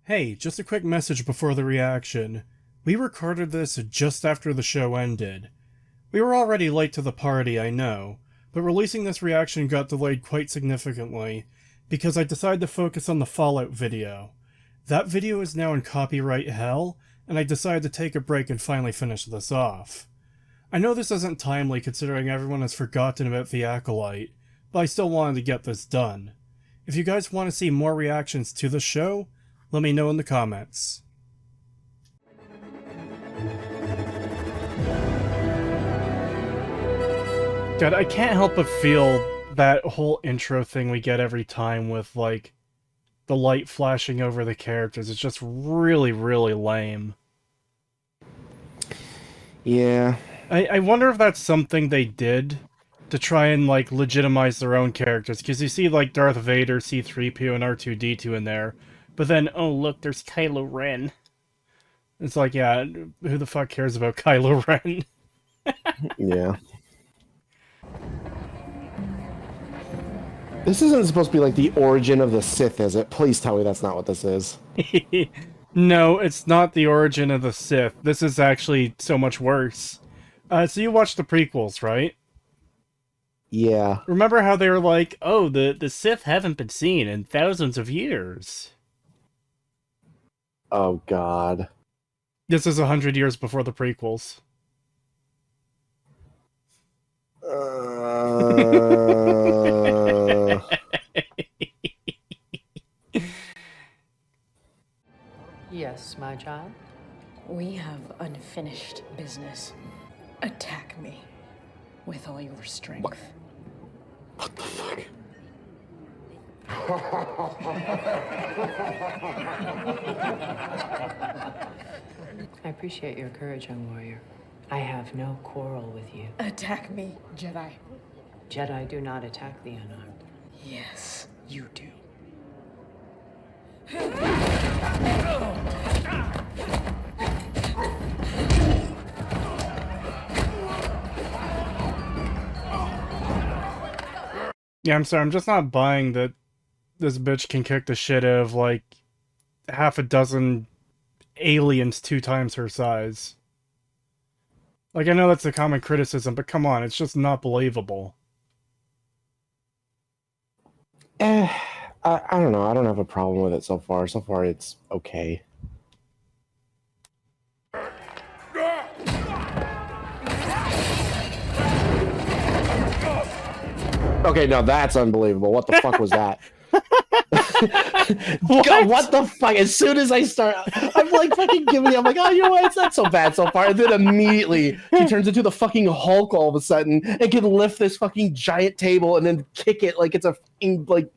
Hey, just a quick message before the reaction. We recorded this just after the show ended. We were already late to the party, I know, but releasing this reaction got delayed quite significantly, because I decided to focus on the Fallout video. That video is now in copyright hell, and I decided to take a break and finally finish this off. I know this isn't timely considering everyone has forgotten about the Acolyte, but I still wanted to get this done. If you guys want to see more reactions to the show, let me know in the comments. God, I can't help but feel that whole intro thing we get every time with, like, the light flashing over the characters. It's just really, really lame. Yeah. I wonder if that's something they did to try and, like, legitimize their own characters. Because you see, like, Darth Vader, C-3PO, and R2-D2 in there. But then, oh look, there's Kylo Ren. It's like, yeah, who the fuck cares about Kylo Ren? Yeah. This isn't supposed to be like the origin of the Sith, is it? Please tell me that's not what this is. No, it's not the origin of the Sith. This is actually so much worse. So you watched the prequels, right? Yeah. Remember how they were like, oh, the Sith haven't been seen in thousands of years. Oh, God. This is 100 years before the prequels. Yes, my child? We have unfinished business. Attack me with all your strength. What the fuck? I appreciate your courage, young warrior. I have no quarrel with you. Attack me, Jedi. Jedi do not attack the unarmed. Yes, you do. Yeah, I'm sorry, I'm just not buying that this bitch can kick the shit out of, like, half a dozen aliens 2 times her size. Like, I know that's a common criticism, but come on, it's just not believable. I don't know. I don't have a problem with it so far. So far, it's okay. Okay, now that's unbelievable. What the fuck was that? God, what the fuck? As soon as I start, I'm like fucking giving you. I'm like, oh, you know what? It's not so bad so far. And then immediately she turns into the fucking Hulk all of a sudden and can lift this fucking giant table and then kick it like it's a fucking, like,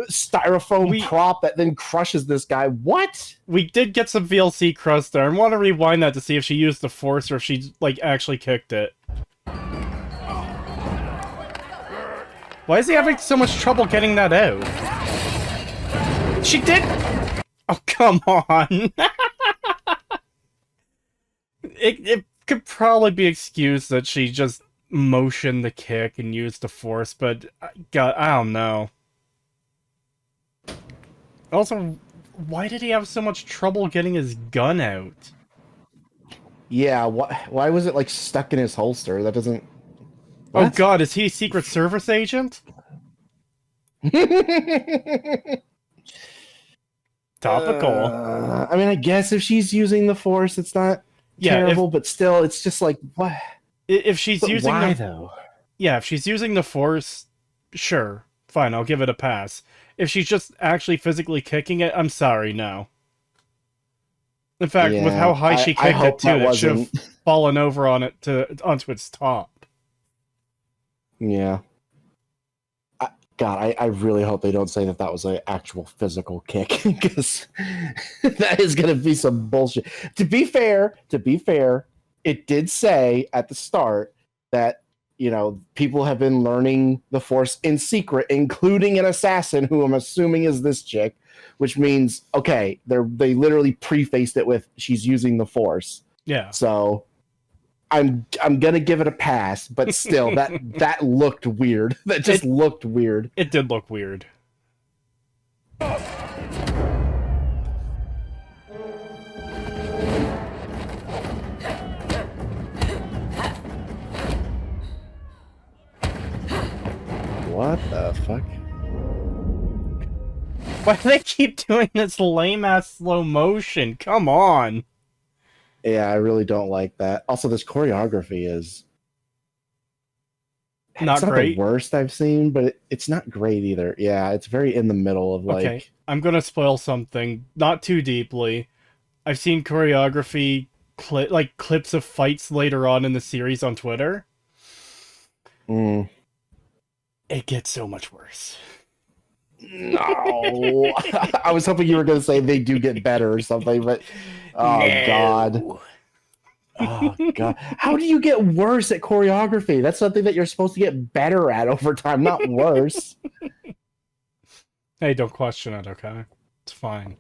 styrofoam prop that then crushes this guy. What? We did get some VLC crust there. I want to rewind that to see if she used the Force or if she, like, actually kicked it. Why is he having so much trouble getting that out? She did! Oh, come on! It could probably be excused that she just motioned the kick and used the Force, but, God, I don't know. Also, why did he have so much trouble getting his gun out? Yeah, why was it, like, stuck in his holster? That doesn't... What? Oh god, is he a Secret Service agent? Topical. I mean, I guess if she's using the Force, it's not terrible, but still, it's just like, what? If she's using why, though? Yeah, if she's using the Force, sure. Fine, I'll give it a pass. If she's just actually physically kicking it, I'm sorry, no. In fact, with how high she kicked it, too, it should have fallen over on it onto its top. Yeah. God, I really hope they don't say that that was an actual physical kick, because that is going to be some bullshit. To be fair, it did say at the start that, you know, people have been learning the Force in secret, including an assassin who I'm assuming is this chick, which means, okay, they literally prefaced it with she's using the Force. Yeah. So I'm gonna give it a pass, but still, that looked weird. That just looked weird. It did look weird. Why do they keep doing this lame-ass slow motion? Come on. Yeah, I really don't like that. Also, this choreography is... Not it's not great. the worst I've seen, but it's not great either. Yeah, it's very in the middle of like... Okay, I'm gonna spoil something. Not too deeply. I've seen choreography, clips of fights later on in the series on Twitter. Mm. It gets so much worse. No. I was hoping you were going to say they do get better or something, but... Oh, No. God. Oh, God. How do you get worse at choreography? That's something that you're supposed to get better at over time, not worse. Hey, don't question it, okay? It's fine.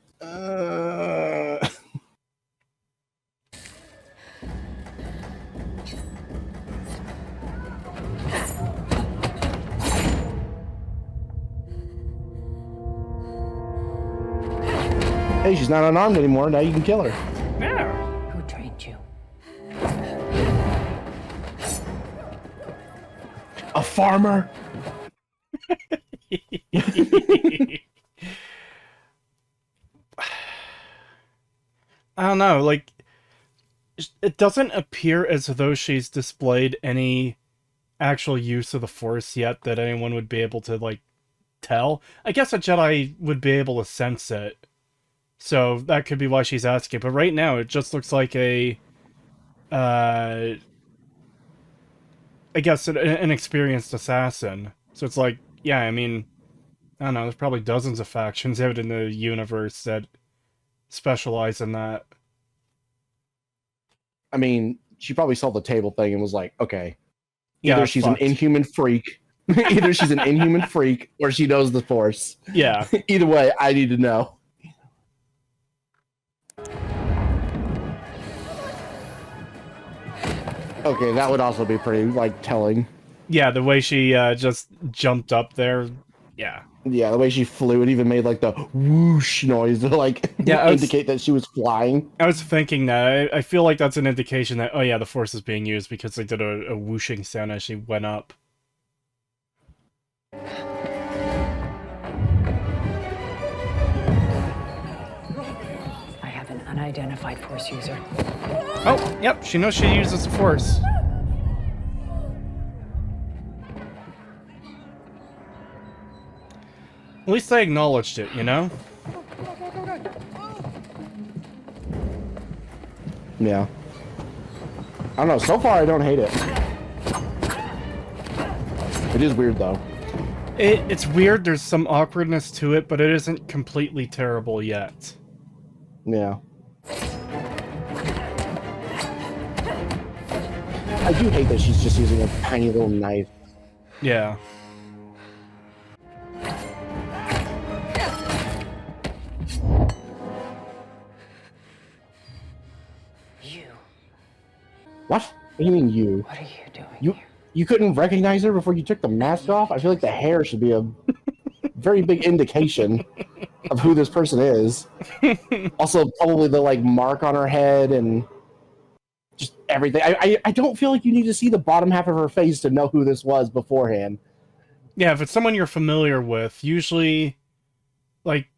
Hey, she's not unarmed anymore. Now you can kill her. Yeah. Who trained you? A farmer. I don't know, like, it doesn't appear as though she's displayed any actual use of the Force yet that anyone would be able to, like, tell. I guess a Jedi would be able to sense it. So that could be why she's asking. But right now, it just looks like I guess an experienced assassin. So it's like, yeah, I mean, I don't know, there's probably dozens of factions out in the universe that specialize in that. I mean, she probably saw the table thing and was like, okay, Yeah, either she's fucked. an inhuman freak, either she's an inhuman freak, or she knows the Force. Yeah. Either way, I need to know. Okay, that would also be pretty, like, telling. Yeah, the way she just jumped up there. Yeah. Yeah, the way she flew, it even made, like, the whoosh noise to, like, Yeah, indicate that she was flying. I was thinking that. I feel like that's an indication that, oh yeah, the Force is being used because they did a whooshing sound as she went up. I have an unidentified Force user. Oh, yep, she knows she uses the Force. At least they acknowledged it, you know? Yeah. I don't know, so far I don't hate it. It is weird, though. It's weird, there's some awkwardness to it, but it isn't completely terrible yet. Yeah. I do hate that she's just using a tiny little knife. Yeah. You. What? What do you mean you? What are you doing You here? you couldn't recognize her before you took the mask off? I feel like the hair should be a very big indication of who this person is. Also, probably the like mark on her head and just everything. I don't feel like you need to see the bottom half of her face to know who this was beforehand. Yeah, if it's someone you're familiar with, usually, like,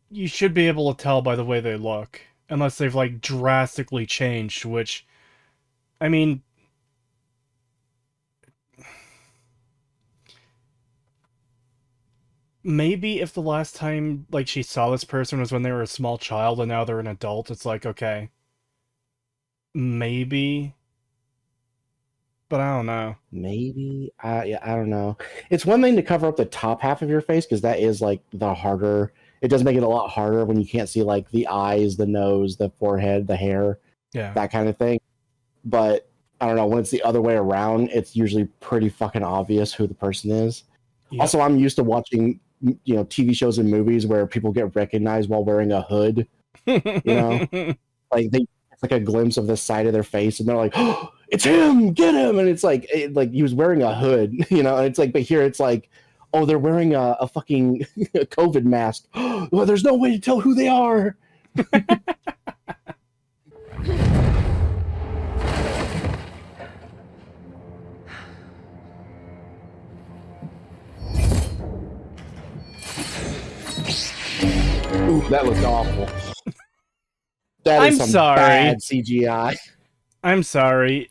you should be able to tell by the way they look. Unless they've, like, drastically changed, which, I mean... Maybe if the last time, like, she saw this person was when they were a small child and now they're an adult, it's like, okay. Maybe. But I don't know. Maybe. Yeah, I don't know. It's one thing to cover up the top half of your face because that is like the harder. It does make it a lot harder when you can't see like the eyes, the nose, the forehead, the hair, Yeah. that kind of thing. But I don't know, when it's the other way around, it's usually pretty fucking obvious who the person is. Yep. Also, I'm used to watching, you know, TV shows and movies where people get recognized while wearing a hood. You know, like it's like a glimpse of the side of their face, and they're like, "Oh, it's him! Get him!" And it's like he was wearing a hood, you know. And it's like, but here it's like, oh, they're wearing a fucking COVID mask. Well, there's no way to tell who they are. Ooh, that looked awful. That I'm is some sorry. bad CGI. I'm sorry.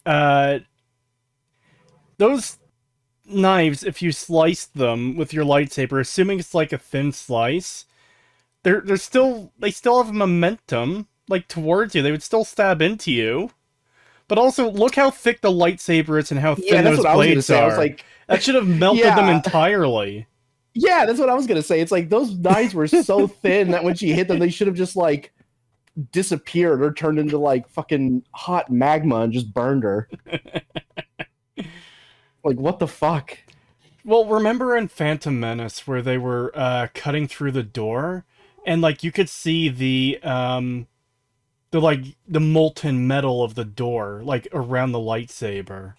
Those knives, if you slice them with your lightsaber, assuming it's like a thin slice, they still have momentum, like, towards you. They would still stab into you. But also, look how thick the lightsaber is and how Yeah, thin that's those what I was gonna blades say. are. I was like, that should have melted them Yeah. entirely. yeah, that's what I was gonna say. It's like those knives were so thin that when she hit them, they should have just like disappeared or turned into like fucking hot magma and just burned her. Like, what the fuck? Well, remember in Phantom Menace where they were cutting through the door, and like you could see the molten metal of the door like around the lightsaber.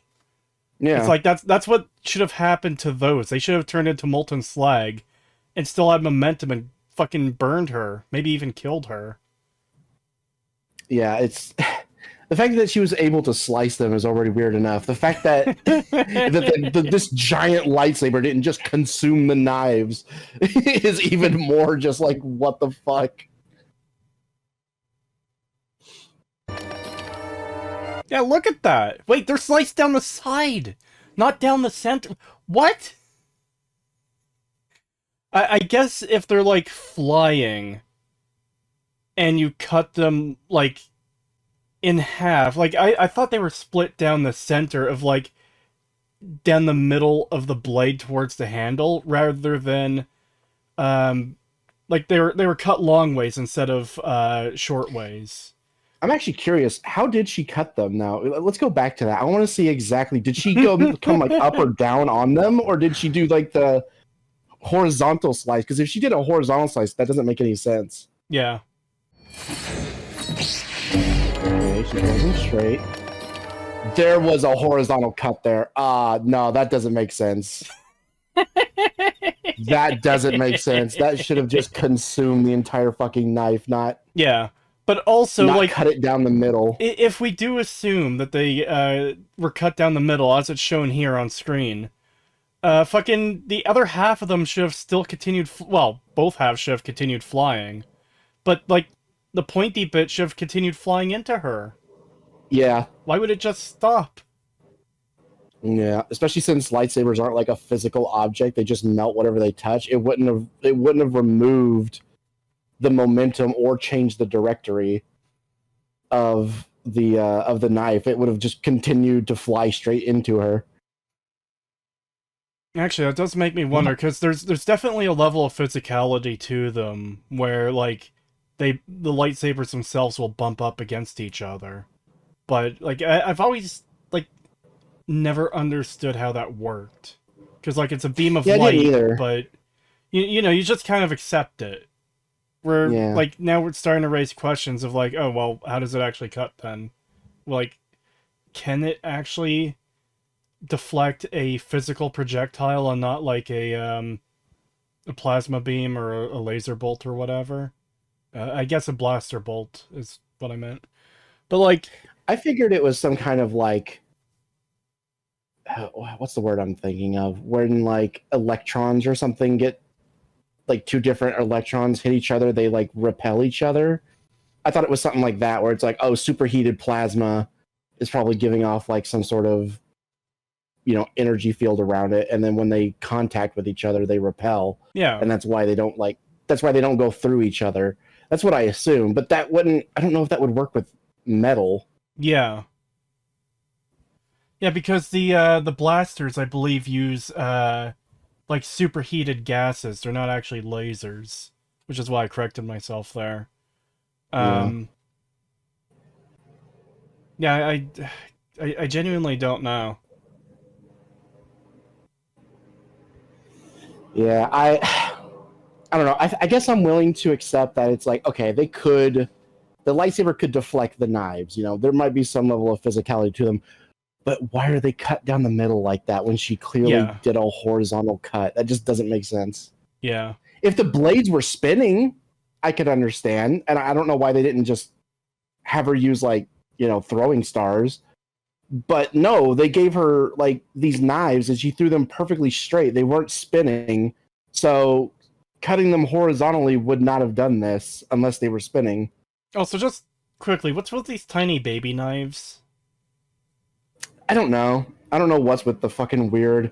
It's Yeah. like that's what should have happened to those. They should have turned into molten slag and still had momentum and fucking burned her, maybe even killed her. Yeah, it's the fact that she was able to slice them is already weird enough. The fact that this giant lightsaber didn't just consume the knives is even more just like, what the fuck? Yeah, look at that. Wait, they're sliced down the side, not down the center. What? I guess if they're like flying and you cut them like in half, like I thought they were split down the center of like down the middle of the blade towards the handle rather than like they were cut long ways instead of short ways. I'm actually curious. How did she cut them? Now let's go back to that. I want to see exactly. Did she come like up or down on them, or did she do like the horizontal slice? Because if she did a horizontal slice, that doesn't make any sense. Yeah. Okay, she goes in straight. There was a horizontal cut there. No, that doesn't make sense. That doesn't make sense. That should have just consumed the entire fucking knife, not but also not like cut it down the middle. If we do assume that they were cut down the middle as it's shown here on screen, fucking the other half of them should have still continued. Well, both halves should have continued flying, but like the pointy bit should have continued flying into her. Yeah. Why would it just stop? Yeah, especially since lightsabers aren't like a physical object; they just melt whatever they touch. It wouldn't have removed the momentum or changed the directory of the knife. It would have just continued to fly straight into her. Actually, that does make me wonder, because there's definitely a level of physicality to them where like the lightsabers themselves will bump up against each other. But like I've always like never understood how that worked, because like it's a beam of I light, didn't either. but you know you just kind of accept it. Where like now we're starting to raise questions of like, oh well, how does it actually cut then? Like, can it actually deflect a physical projectile and not like a plasma beam or a laser bolt or whatever? I guess a blaster bolt is what I meant. But like, I figured it was some kind of like, what's the word I'm thinking of? When like electrons or something get like two different electrons hit each other, they like repel each other. I thought it was something like that, where it's like, oh, superheated plasma is probably giving off like some sort of, energy field around it, and then when they contact with each other, they repel. yeah, And that's why they don't go through each other. That's what I assume, but that wouldn't. I don't know if that would work with metal. yeah, because the blasters, I believe, use like superheated gases. They're not actually lasers, which is why I corrected myself there. Yeah, I genuinely don't know. Yeah, I don't know. I guess I'm willing to accept that it's like, okay, the lightsaber could deflect the knives. There might be some level of physicality to them, but why are they cut down the middle like that when she clearly did a horizontal cut? That just doesn't make sense. Yeah. If the blades were spinning, I could understand, and I don't know why they didn't just have her use like throwing stars. But no, they gave her like these knives and she threw them perfectly straight. They weren't spinning. So cutting them horizontally would not have done this unless they were spinning. Oh, so just quickly, what's with these tiny baby knives? I don't know. I don't know what's with the fucking weird.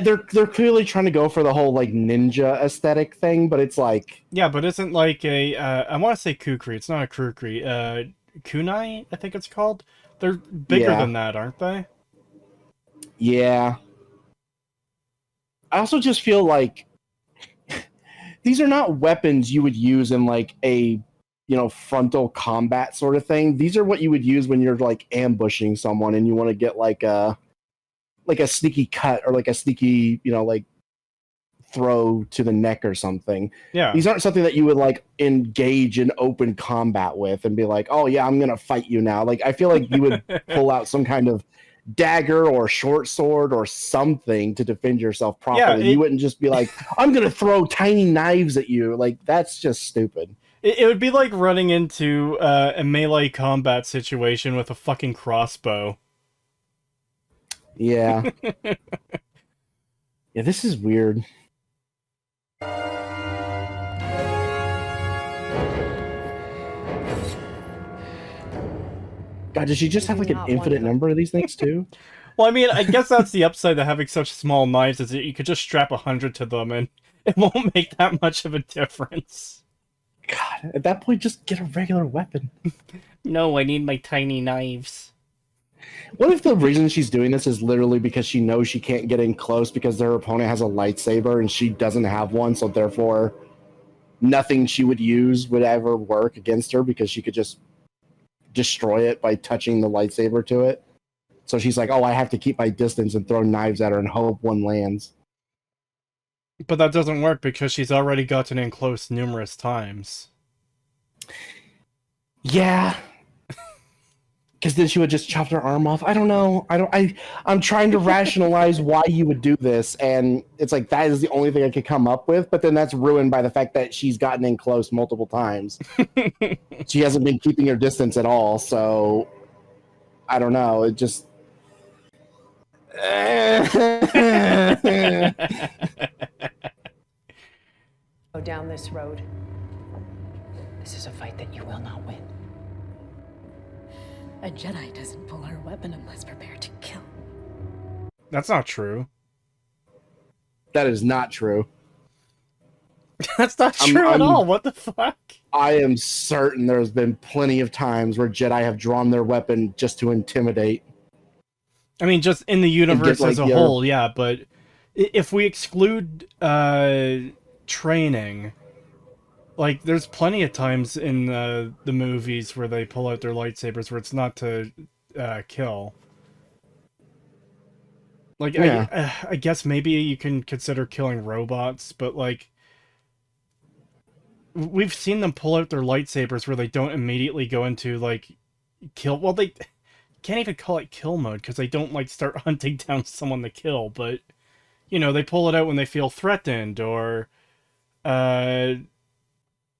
They're clearly trying to go for the whole like ninja aesthetic thing, but it's like Yeah, but isn't like a I want to say kukri. It's not a kukri. Kunai, I think it's called. They're bigger Yeah. than that, aren't they? yeah. I also just feel like these are not weapons you would use in like a frontal combat sort of thing. These are what you would use when you're like ambushing someone and you want to get like a sneaky cut or like a sneaky like throw to the neck or something. Yeah. These aren't something that you would like engage in open combat with and be like, oh yeah, I'm gonna fight you now. Like I feel like you would pull out some kind of dagger or short sword or something to defend yourself properly. Yeah, you wouldn't just be like, I'm gonna throw tiny knives at you. Like that's just stupid. It would be like running into a melee combat situation with a fucking crossbow. Yeah. Yeah, this is weird. God, does she just have like an infinite number of these things too? Well, I mean, I guess that's the upside to having such small knives, is that you could just strap 100 to them and it won't make that much of a difference. God, at that point, just get a regular weapon. No, I need my tiny knives. What if the reason she's doing this is literally because she knows she can't get in close because their opponent has a lightsaber and she doesn't have one, so therefore nothing she would use would ever work against her because she could just destroy it by touching the lightsaber to it. So she's like, oh, I have to keep my distance and throw knives at her and hope one lands. But that doesn't work because she's already gotten in close numerous times. Yeah. Because then she would just chop her arm off. I don't know. I'm trying to rationalize why you would do this, and it's like that is the only thing I could come up with. But then that's ruined by the fact that she's gotten in close multiple times. She hasn't been keeping her distance at all, so I don't know. It just Go down this road. This is a fight that you will not win. A Jedi doesn't pull her weapon unless prepared to kill. That's not true. That is not true. That's not true at all. What the fuck? I am certain there's been plenty of times where Jedi have drawn their weapon just to intimidate. I mean, just in the universe like, as a whole, yeah, but if we exclude training, like, there's plenty of times in the movies where they pull out their lightsabers where it's not to kill. Like, yeah. I guess maybe you can consider killing robots, but, like, we've seen them pull out their lightsabers where they don't immediately go into, like, kill... Well, they can't even call it kill mode, because they don't, like, start hunting down someone to kill, but, you know, they pull it out when they feel threatened, or,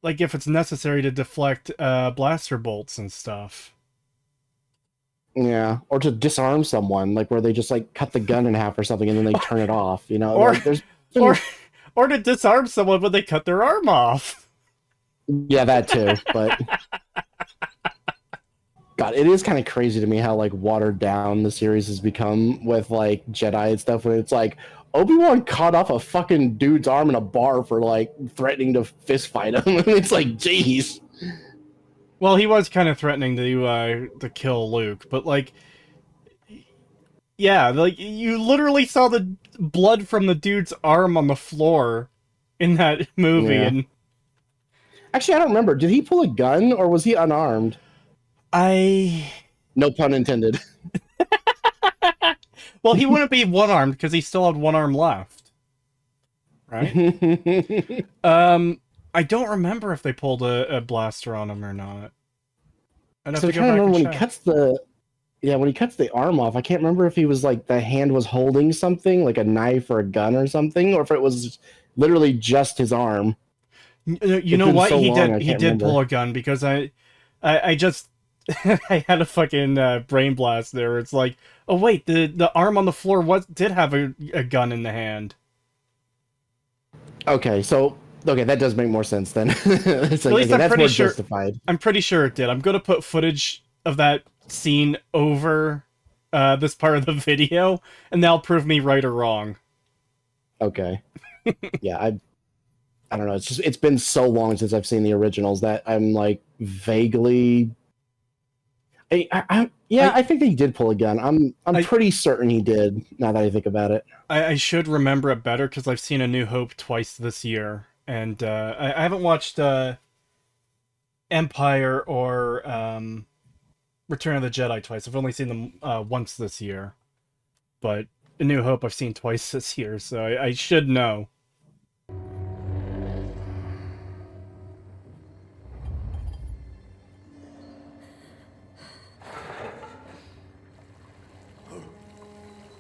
like, if it's necessary to deflect blaster bolts and stuff. Yeah, or to disarm someone, like where they just like cut the gun in half or something and then they turn it off, you know? Or, like, there's or to disarm someone when they cut their arm off. Yeah, that too, but... God, it is kind of crazy to me how like watered down the series has become with like Jedi and stuff, when it's like Obi-Wan cut off a fucking dude's arm in a bar for like threatening to fist fight him. It's like, jeez. Well, he was kind of threatening to kill Luke, but like, yeah, like you literally saw the blood from the dude's arm on the floor in that movie, Yeah. and Actually, I don't remember. Did he pull a gun or was he unarmed? No pun intended. Well, he wouldn't be one-armed because he still had one arm left, right? I don't remember if they pulled a blaster on him or not. I'd have So to I'm trying to go back remember and when check. when he cuts the arm off, I can't remember if he was like the hand was holding something like a knife or a gun or something, or if it was literally just his arm. You know what? So He long, I did can't remember. pull a gun, because I just I had a fucking brain blast there. It's like, oh wait, the arm on the floor did have a gun in the hand. Okay, so Okay, that does make more sense then. It's At like, least okay, that's more justified. I'm pretty sure it did. I'm gonna put footage of that scene over this part of the video, and that'll prove me right or wrong. Okay. Yeah, I don't know. It's been so long since I've seen the originals that I'm like vaguely. I think that he did pull a gun. I'm pretty certain he did. Now that I think about it, I should remember it better because I've seen A New Hope twice this year, and I haven't watched Empire or Return of the Jedi twice. I've only seen them once this year, but A New Hope I've seen twice this year, so I should know.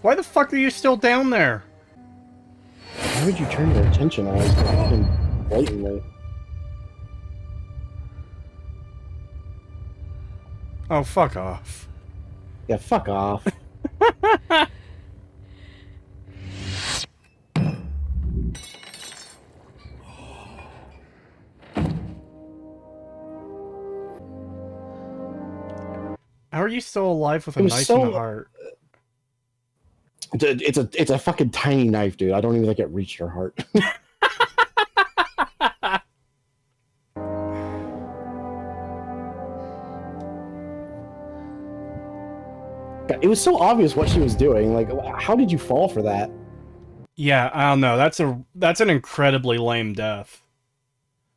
Why the fuck are you still down there? why would you turn your attention on us fucking blatantly? Oh, fuck off. Yeah, fuck off. How are you still alive with a It was knife in the so- heart? Dude, it's a fucking tiny knife, dude. I don't even think it reached her heart. It was so obvious what she was doing. Like, how did you fall for that? Yeah, I don't know. That's an incredibly lame death.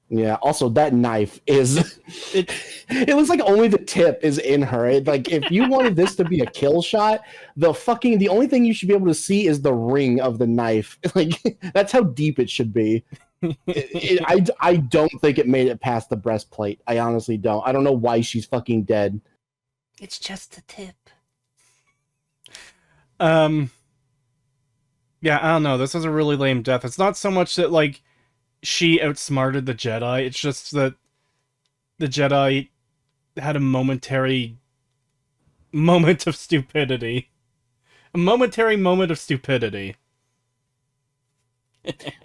Yeah. Also, that knife is. It looks like only the tip is in her. Like, if you wanted this to be a kill shot, the only thing you should be able to see is the ring of the knife. Like, that's how deep it should be. I don't think it made it past the breastplate. I honestly don't. I don't know why she's fucking dead. It's just a tip. Yeah, I don't know. This is a really lame death. It's not so much that, like, she outsmarted the Jedi. It's just that the Jedi had a momentary moment of stupidity. A momentary moment of stupidity.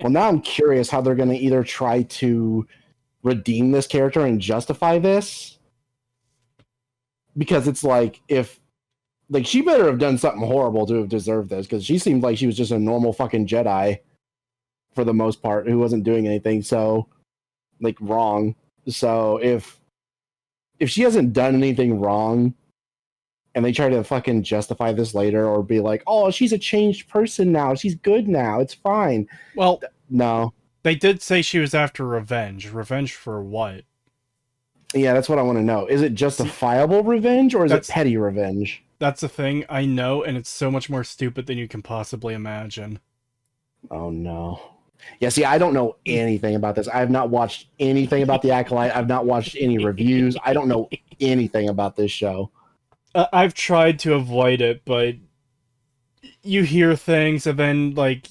Well, now I'm curious how they're going to either try to redeem this character and justify this. Because it's like, if like, she better have done something horrible to have deserved this, because she seemed like she was just a normal fucking Jedi for the most part, who wasn't doing anything so, like, wrong. So if she hasn't done anything wrong, and they try to fucking justify this later, or be like, oh, she's a changed person now, she's good now, it's fine. Well, no. They did say she was after revenge. Revenge for what? Yeah, that's what I want to know. Is it justifiable revenge, or is it petty revenge? That's the thing, I know, and it's so much more stupid than you can possibly imagine. Oh, no. Yeah, see, I don't know anything about this. I have not watched anything about the Acolyte. I've not watched any reviews. I don't know anything about this show. I've tried to avoid it, but you hear things, and then, like,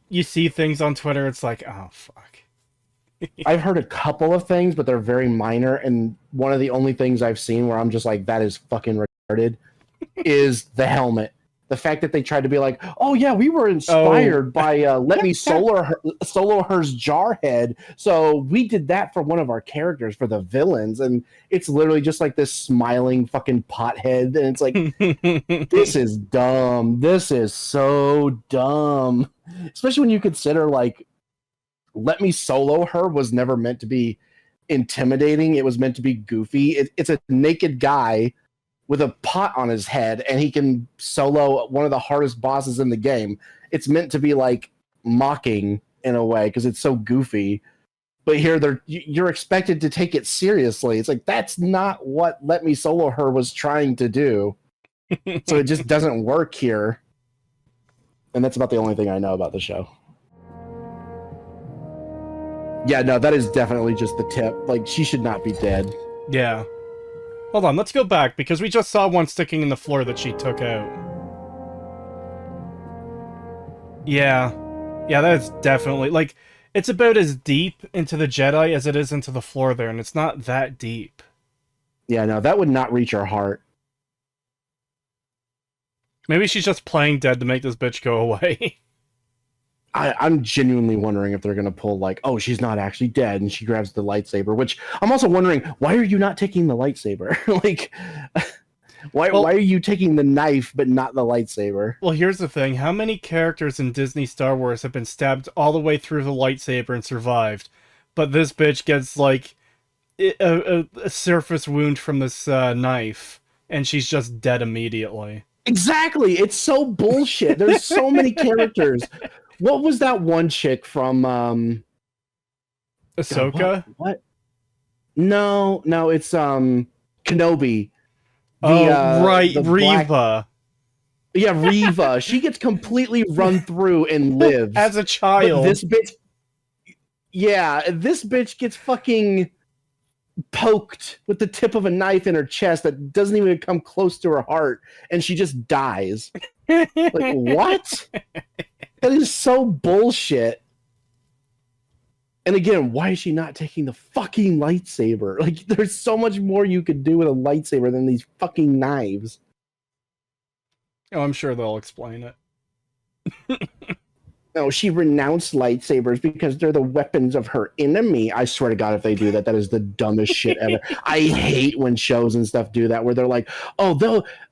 you see things on Twitter, it's like, oh, fuck. I've heard a couple of things, but they're very minor, and one of the only things I've seen where I'm just like, that is fucking retarded, is the helmet. The fact that they tried to be like, oh yeah, we were inspired by Let Me Solo Her's Jarhead, so we did that for one of our characters, for the villains, and it's literally just like this smiling fucking pothead, and it's like, this is dumb. This is so dumb. Especially when you consider, like, Let Me Solo Her was never meant to be intimidating. It was meant to be goofy. It's a naked guy with a pot on his head, and he can solo one of the hardest bosses in the game. It's meant to be like mocking in a way because it's so goofy. But here you're expected to take it seriously. It's like, that's not what Let Me Solo Her was trying to do. So it just doesn't work here. And that's about the only thing I know about the show. Yeah, no, that is definitely just the tip. Like, she should not be dead. Yeah. Hold on, let's go back, because we just saw one sticking in the floor that she took out. Yeah. Yeah, that's definitely, like, it's about as deep into the Jedi as it is into the floor there, and it's not that deep. Yeah, no, that would not reach her heart. Maybe she's just playing dead to make this bitch go away. I'm genuinely wondering if they're gonna pull like, oh, she's not actually dead, and she grabs the lightsaber. Which I'm also wondering, why are you not taking the lightsaber? Like, why are you taking the knife but not the lightsaber? Well, here's the thing. How many characters in Disney Star Wars have been stabbed all the way through the lightsaber and survived? But this bitch gets, like, a surface wound from this knife, and she's just dead immediately. Exactly. It's so bullshit. There's so many characters. What was that one chick from Ahsoka? God, what? No, it's Kenobi. Right, the Reva. Yeah, Reva. She gets completely run through and lives. As a child. But this bitch gets fucking poked with the tip of a knife in her chest that doesn't even come close to her heart, and she just dies. Like, what? That is so bullshit. And again, why is she not taking the fucking lightsaber? Like, there's so much more you could do with a lightsaber than these fucking knives. Oh, I'm sure they'll explain it. No, she renounced lightsabers because they're the weapons of her enemy. I swear to God, if they do that, that is the dumbest shit ever. I hate when shows and stuff do that, where they're like, "Oh,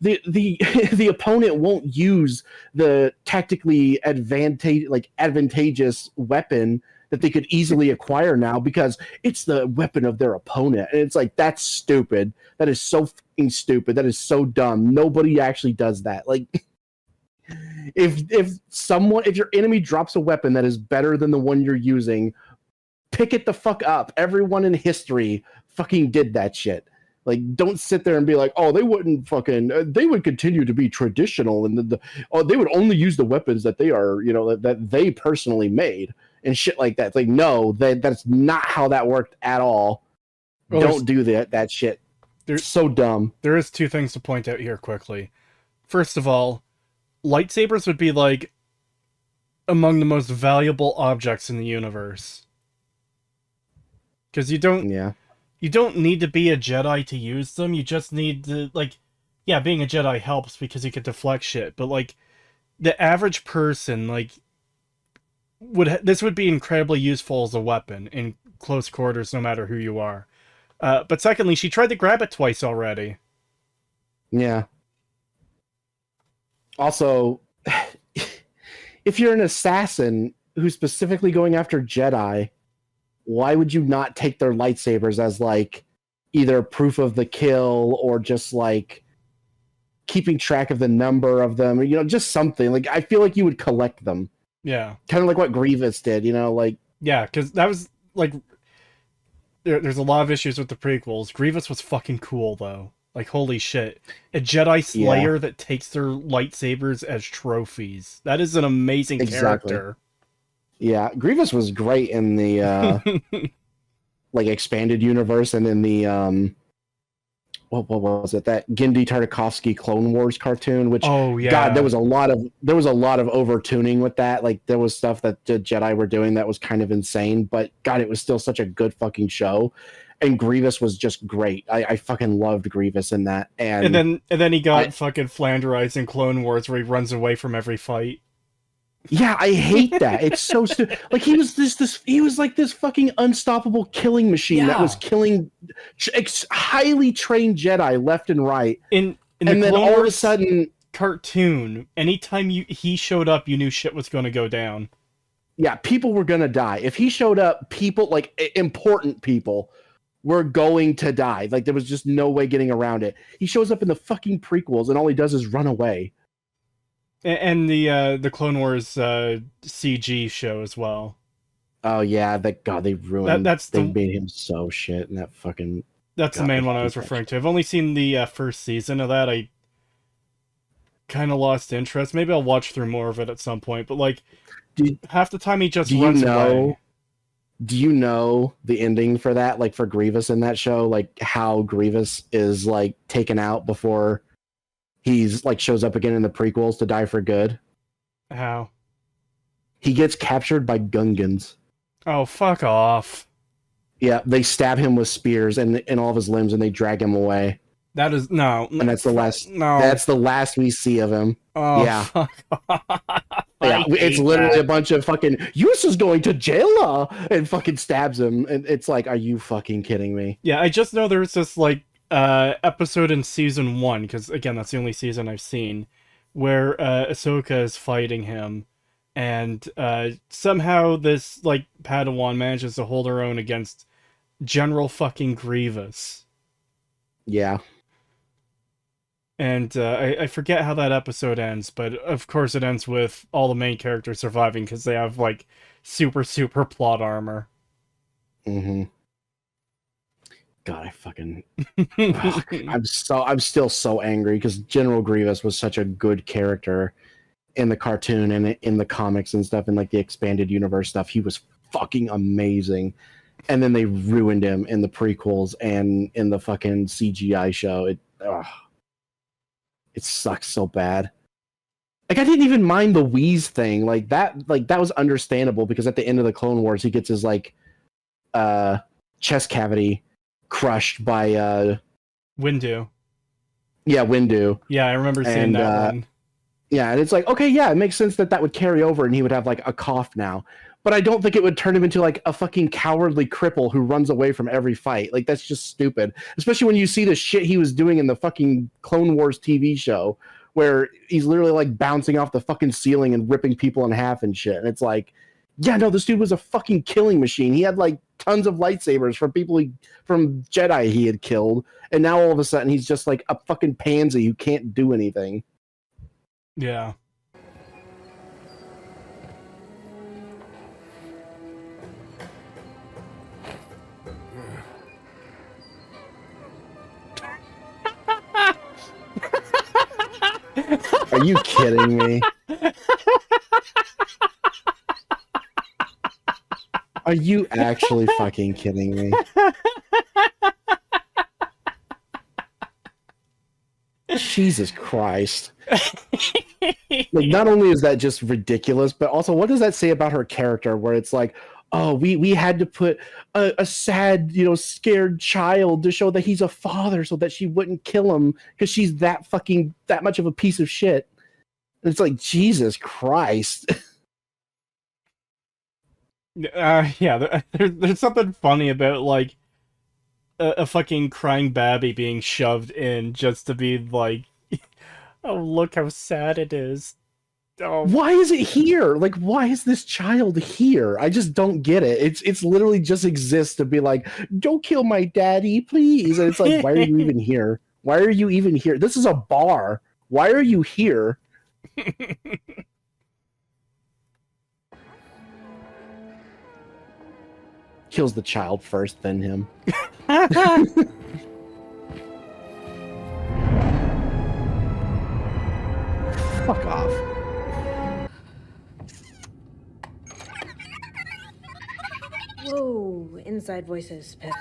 the opponent won't use the tactically advantageous weapon that they could easily acquire now because it's the weapon of their opponent." And it's like, that's stupid. That is so fucking stupid. That is so dumb. Nobody actually does that. Like, if your enemy drops a weapon that is better than the one you're using, pick it the fuck up. Everyone in history fucking did that shit. Like, don't sit there and be like, oh, they wouldn't fucking, they would continue to be traditional, and they would only use the weapons that they are, that they personally made and shit like that. It's like, no, that's not how that worked at all. Well, don't do that shit. It's so dumb. There is two things to point out here quickly. First of all, lightsabers would be, like, among the most valuable objects in the universe. Because you don't need to be a Jedi to use them. You just need to, like, yeah, being a Jedi helps because you can deflect shit. But, like, the average person, like, this would be incredibly useful as a weapon in close quarters, no matter who you are. But secondly, she tried to grab it twice already. Yeah. Also, if you're an assassin who's specifically going after Jedi, why would you not take their lightsabers as, like, either proof of the kill or just, like, keeping track of the number of them, or, just something? Like, I feel like you would collect them. Yeah. Kind of like what Grievous did, like... Yeah, because that was, like... There's a lot of issues with the prequels. Grievous was fucking cool, though. Like, holy shit. A Jedi Slayer that takes their lightsabers as trophies. That is an amazing character. Yeah, Grievous was great in the, like, expanded universe, and in the, what was it? That Genndy Tartakovsky Clone Wars cartoon, which, oh, yeah. God, there was a lot of over-tuning with that. Like, there was stuff that the Jedi were doing that was kind of insane, but, God, it was still such a good fucking show. And Grievous was just great. I fucking loved Grievous in that. And then he got fucking Flanderized in Clone Wars, where he runs away from every fight. Yeah, I hate that. It's so stupid. Like, he was like this fucking unstoppable killing machine that was killing highly trained Jedi left and right. And then all of a sudden, cartoon, anytime he showed up, you knew shit was going to go down. Yeah, people were going to die. If he showed up, people, like, important people were going to die. Like, there was just no way getting around it. He shows up in the fucking prequels, and all he does is run away. And the Clone Wars CG show as well. Oh yeah, they ruined. They made him so shit, and that fucking. That's the main one I was referring to. I've only seen the first season of that. I kind of lost interest. Maybe I'll watch through more of it at some point. But, like, half the time he just runs away. Do you know the ending for that? Like, for Grievous in that show, like how Grievous is, like, taken out before he's, like, shows up again in the prequels to die for good. How? He gets captured by Gungans. Oh, fuck off. Yeah, they stab him with spears in all of his limbs, and they drag him away. That is no. And that's the last. No. That's the last we see of him. Oh, yeah. Fuck Yeah, it's literally a bunch of fucking Yus is going to jail and fucking stabs him, and it's like, are you fucking kidding me? Yeah, I just know there's this like episode in season 1, because again that's the only season I've seen, where Ahsoka is fighting him, and somehow this like Padawan manages to hold her own against General fucking Grievous. Yeah. And I forget how that episode ends, but of course it ends with all the main characters surviving because they have like super plot armor. Mm-hmm. God, I fucking I'm still so angry because General Grievous was such a good character in the cartoon and in the comics and stuff, and like the expanded universe stuff. He was fucking amazing. And then they ruined him in the prequels and in the fucking CGI show. It sucks so bad. Like, I didn't even mind the Wheeze thing. Like that was understandable because at the end of the Clone Wars, he gets his like chest cavity crushed by Windu. Yeah, Windu. Yeah, I remember seeing that one. Yeah, and it's like, okay, yeah, it makes sense that would carry over and he would have like a cough now. But I don't think it would turn him into like a fucking cowardly cripple who runs away from every fight. Like, that's just stupid. Especially when you see the shit he was doing in the fucking Clone Wars TV show, where he's literally like bouncing off the fucking ceiling and ripping people in half and shit. And it's like, yeah, no, this dude was a fucking killing machine. He had like tons of lightsabers from from Jedi he had killed. And now all of a sudden he's just like a fucking pansy who can't do anything. Yeah. Are you kidding me? Are you actually fucking kidding me? Jesus Christ. Like, not only is that just ridiculous, but also what does that say about her character where it's like, oh, we had to put a sad, scared child to show that he's a father so that she wouldn't kill him because she's that much of a piece of shit. And it's like, Jesus Christ. Yeah, there's something funny about like a fucking crying babby being shoved in just to be like, oh, look how sad it is. Oh. Why is it here? Like, why is this child here? I just don't get it. It's literally just exists to be like, don't kill my daddy, please. And it's like, why are you even here? Why are you even here? This is a bar. Why are you here? Kills the child first, then him. Fuck off. Whoa, inside voices, Pip.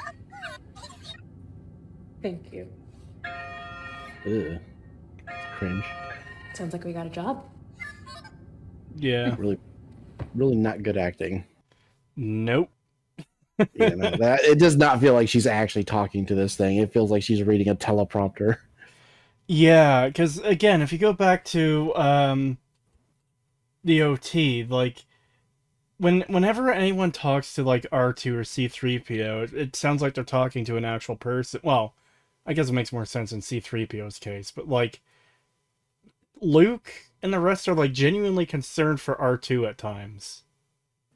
Thank you. Ugh. Cringe. Sounds like we got a job. Yeah. Really not good acting. Nope. It does not feel like she's actually talking to this thing. It feels like she's reading a teleprompter. Yeah, because again, if you go back to the OT, like whenever anyone talks to like R2 or C3PO, it sounds like they're talking to an actual person. Well, I guess it makes more sense in C3PO's case, but like Luke and the rest are like genuinely concerned for R2 at times.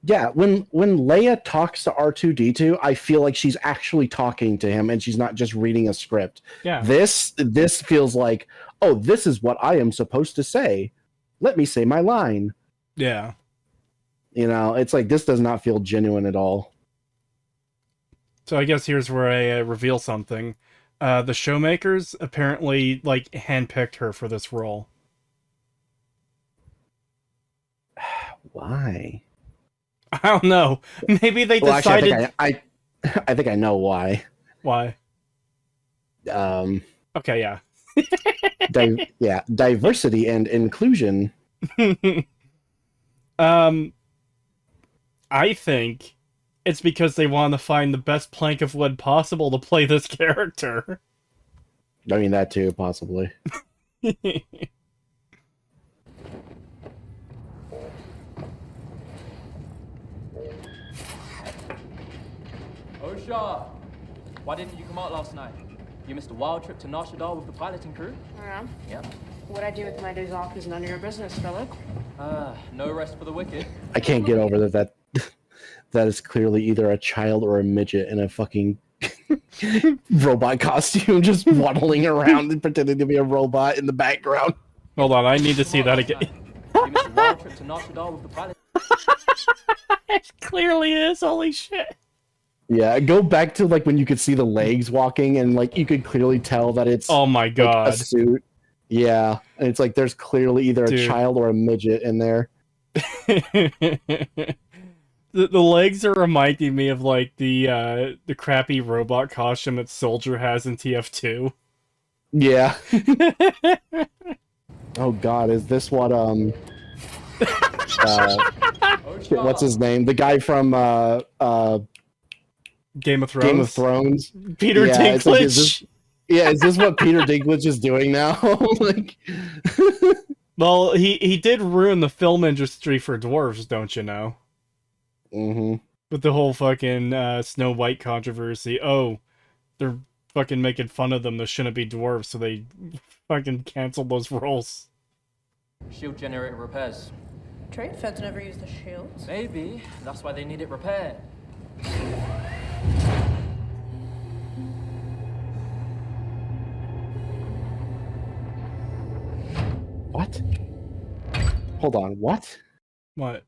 Yeah, when Leia talks to R2-D2, I feel like she's actually talking to him and she's not just reading a script. Yeah. This feels like, oh, this is what I am supposed to say. Let me say my line. Yeah. It's like, this does not feel genuine at all. So I guess here's where I reveal something. The showmakers apparently like handpicked her for this role. Why? I don't know. Maybe they decided. Actually, I think I know why. Why? Okay, yeah. Diversity and inclusion. I think it's because they want to find the best plank of wood possible to play this character. I mean, that too, possibly. Osha! Why didn't you come out last night? You missed a wild trip to Nashadar with the piloting crew? Yeah. Yep. What I do with my days off is none of your business, Philip. No rest for the wicked. I can't get over that is clearly either a child or a midget in a fucking robot costume just waddling around and pretending to be a robot in the background. Hold on, I need to see that again. You missed a wild trip to Nashadar with the piloting It clearly is, holy shit. Yeah, go back to like when you could see the legs walking and like you could clearly tell that it's Oh my like, god. a suit. Yeah, and it's like there's clearly either a Dude. child or a midget in there. The legs are reminding me of like the crappy robot costume that Soldier has in TF2. Yeah. Oh god, is this what shit, what's his name? The guy from Game of Thrones. Game of Thrones. Peter Yeah, it's Dinklage. like, is this what Peter Dinklage is doing now? Like, Well, he did ruin the film industry for dwarves, don't you know? mm-hmm. With the whole fucking Snow White controversy. Oh, they're fucking making fun of them. They shouldn't be dwarves, so they fucking canceled those roles. shield generator repairs. Trade feds never use the shields. Maybe. That's why they need it repaired. What? Hold on, what? What?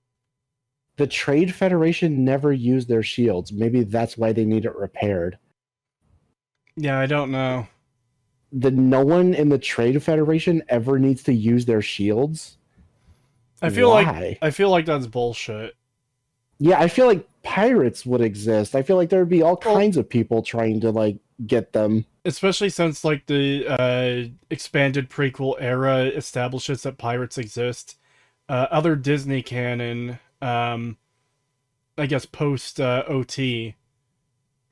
The Trade Federation never used their shields. Maybe that's why they need it repaired. Yeah, I don't know. No one in the Trade Federation ever needs to use their shields. I feel Why? like that's bullshit. Yeah, I feel like pirates would exist. I feel like there would be all kinds of people trying to like get them. Especially since like the expanded prequel era establishes that pirates exist. Other Disney canon, I guess post OT,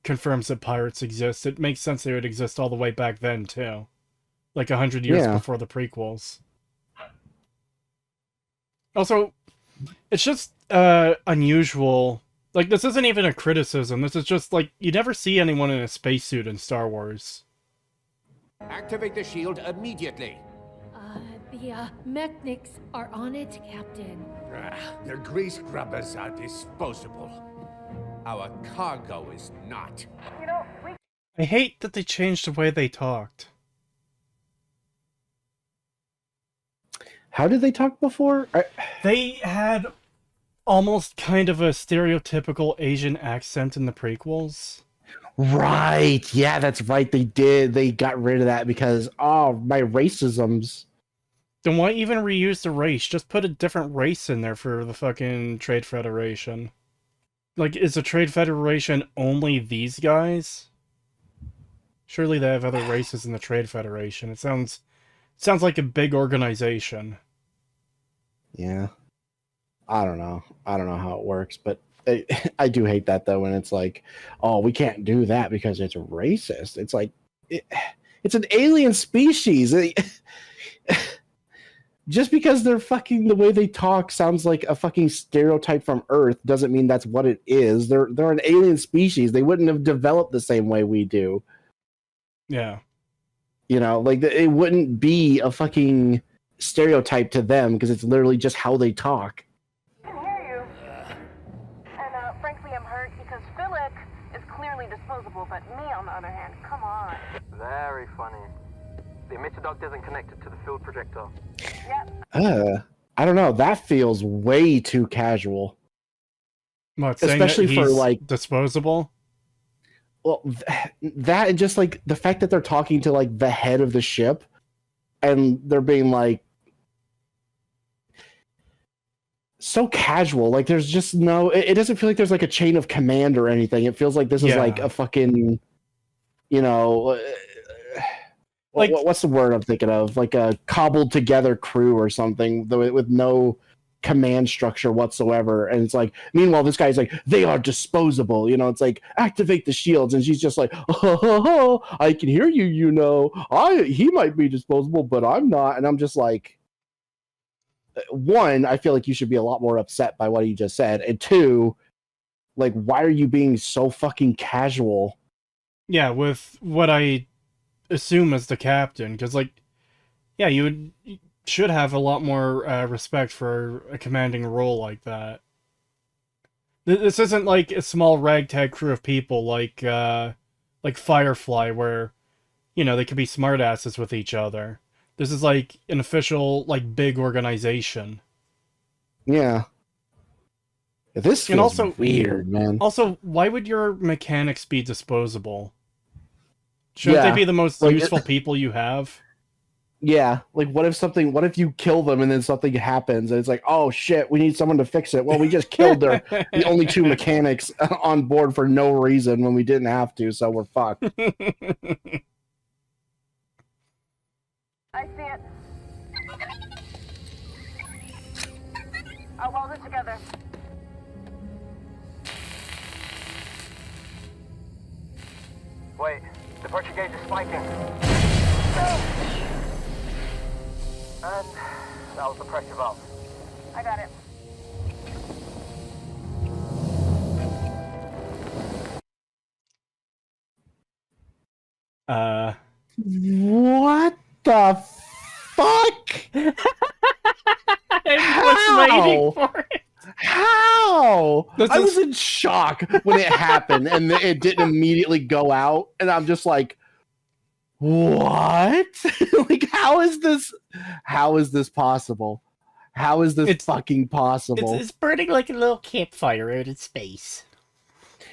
confirms that pirates exist. It makes sense they would exist all the way back then too, like 100 years Yeah. before the prequels. Also, it's just unusual. Like, this isn't even a criticism. This is just like you never see anyone in a spacesuit in Star Wars. Activate the shield immediately. The mechanics are on it, Captain. Their grease grubbers are disposable. Our cargo is not. I hate that they changed the way they talked. How did they talk before? They had almost kind of a stereotypical Asian accent in the prequels. Right. Yeah, that's right. They did. They got rid of that because, oh, my racisms. Then why even reuse the race? Just put a different race in there for the fucking Trade Federation. Like, is the Trade Federation only these guys? Surely they have other races in the Trade Federation. It sounds like a big organization. Yeah. I don't know. I don't know how it works, but I do hate that, though, when it's like, oh, we can't do that because it's racist. It's like, it's an alien species. Just because they're fucking the way they talk sounds like a fucking stereotype from Earth doesn't mean that's what it is. They're an alien species. They wouldn't have developed the same way we do. Yeah. You know, like it wouldn't be a fucking stereotype to them because it's literally just how they talk. I can hear you. And frankly, I'm hurt because Philip is clearly disposable, but me, on the other hand, come on. Very funny. The emitter duct isn't connected to the field projector. I don't know. That feels way too casual. What, saying Especially that for, he's like- disposable? Well, that and just like the fact that they're talking to like the head of the ship and they're being like so casual. Like there's just no, it doesn't feel like there's like a chain of command or anything. It feels like this is Yeah. like a fucking, you know, Like- what's the word I'm thinking of? Like a cobbled together crew or something with no command structure whatsoever. And it's like, meanwhile, this guy's like, they are disposable. You know, it's like, activate the shields. And she's just like, oh, I can hear you, you know. He might be disposable, but I'm not. And I'm just like, one, I feel like you should be a lot more upset by what he just said. And two, Like, why are you being so fucking casual? Yeah, with what I assume as the captain, because, like, yeah, you should have a lot more respect for a commanding role like that. This isn't like a small ragtag crew of people like Firefly, where, you know, they could be smartasses with each other. This is like an official, like, big organization. Yeah. This And feels also, weird, man. Also, why would your mechanics be disposable? Shouldn't they Yeah. be the most Like, useful people you have? Yeah, like what if you kill them and then something happens and it's like, oh shit, we need someone to fix it. Well, we just killed the only two mechanics on board for no reason when we didn't have to, so we're fucked. I see it. I'll weld it together. Wait, the pressure gauge is spiking. And that was the pressure valve. I got it. What the fuck? I was waiting for it. How? I was in shock when it happened and it didn't immediately go out, and I'm just like, what? Like, how is this possible? How is this fucking possible? It's burning like a little campfire out in space.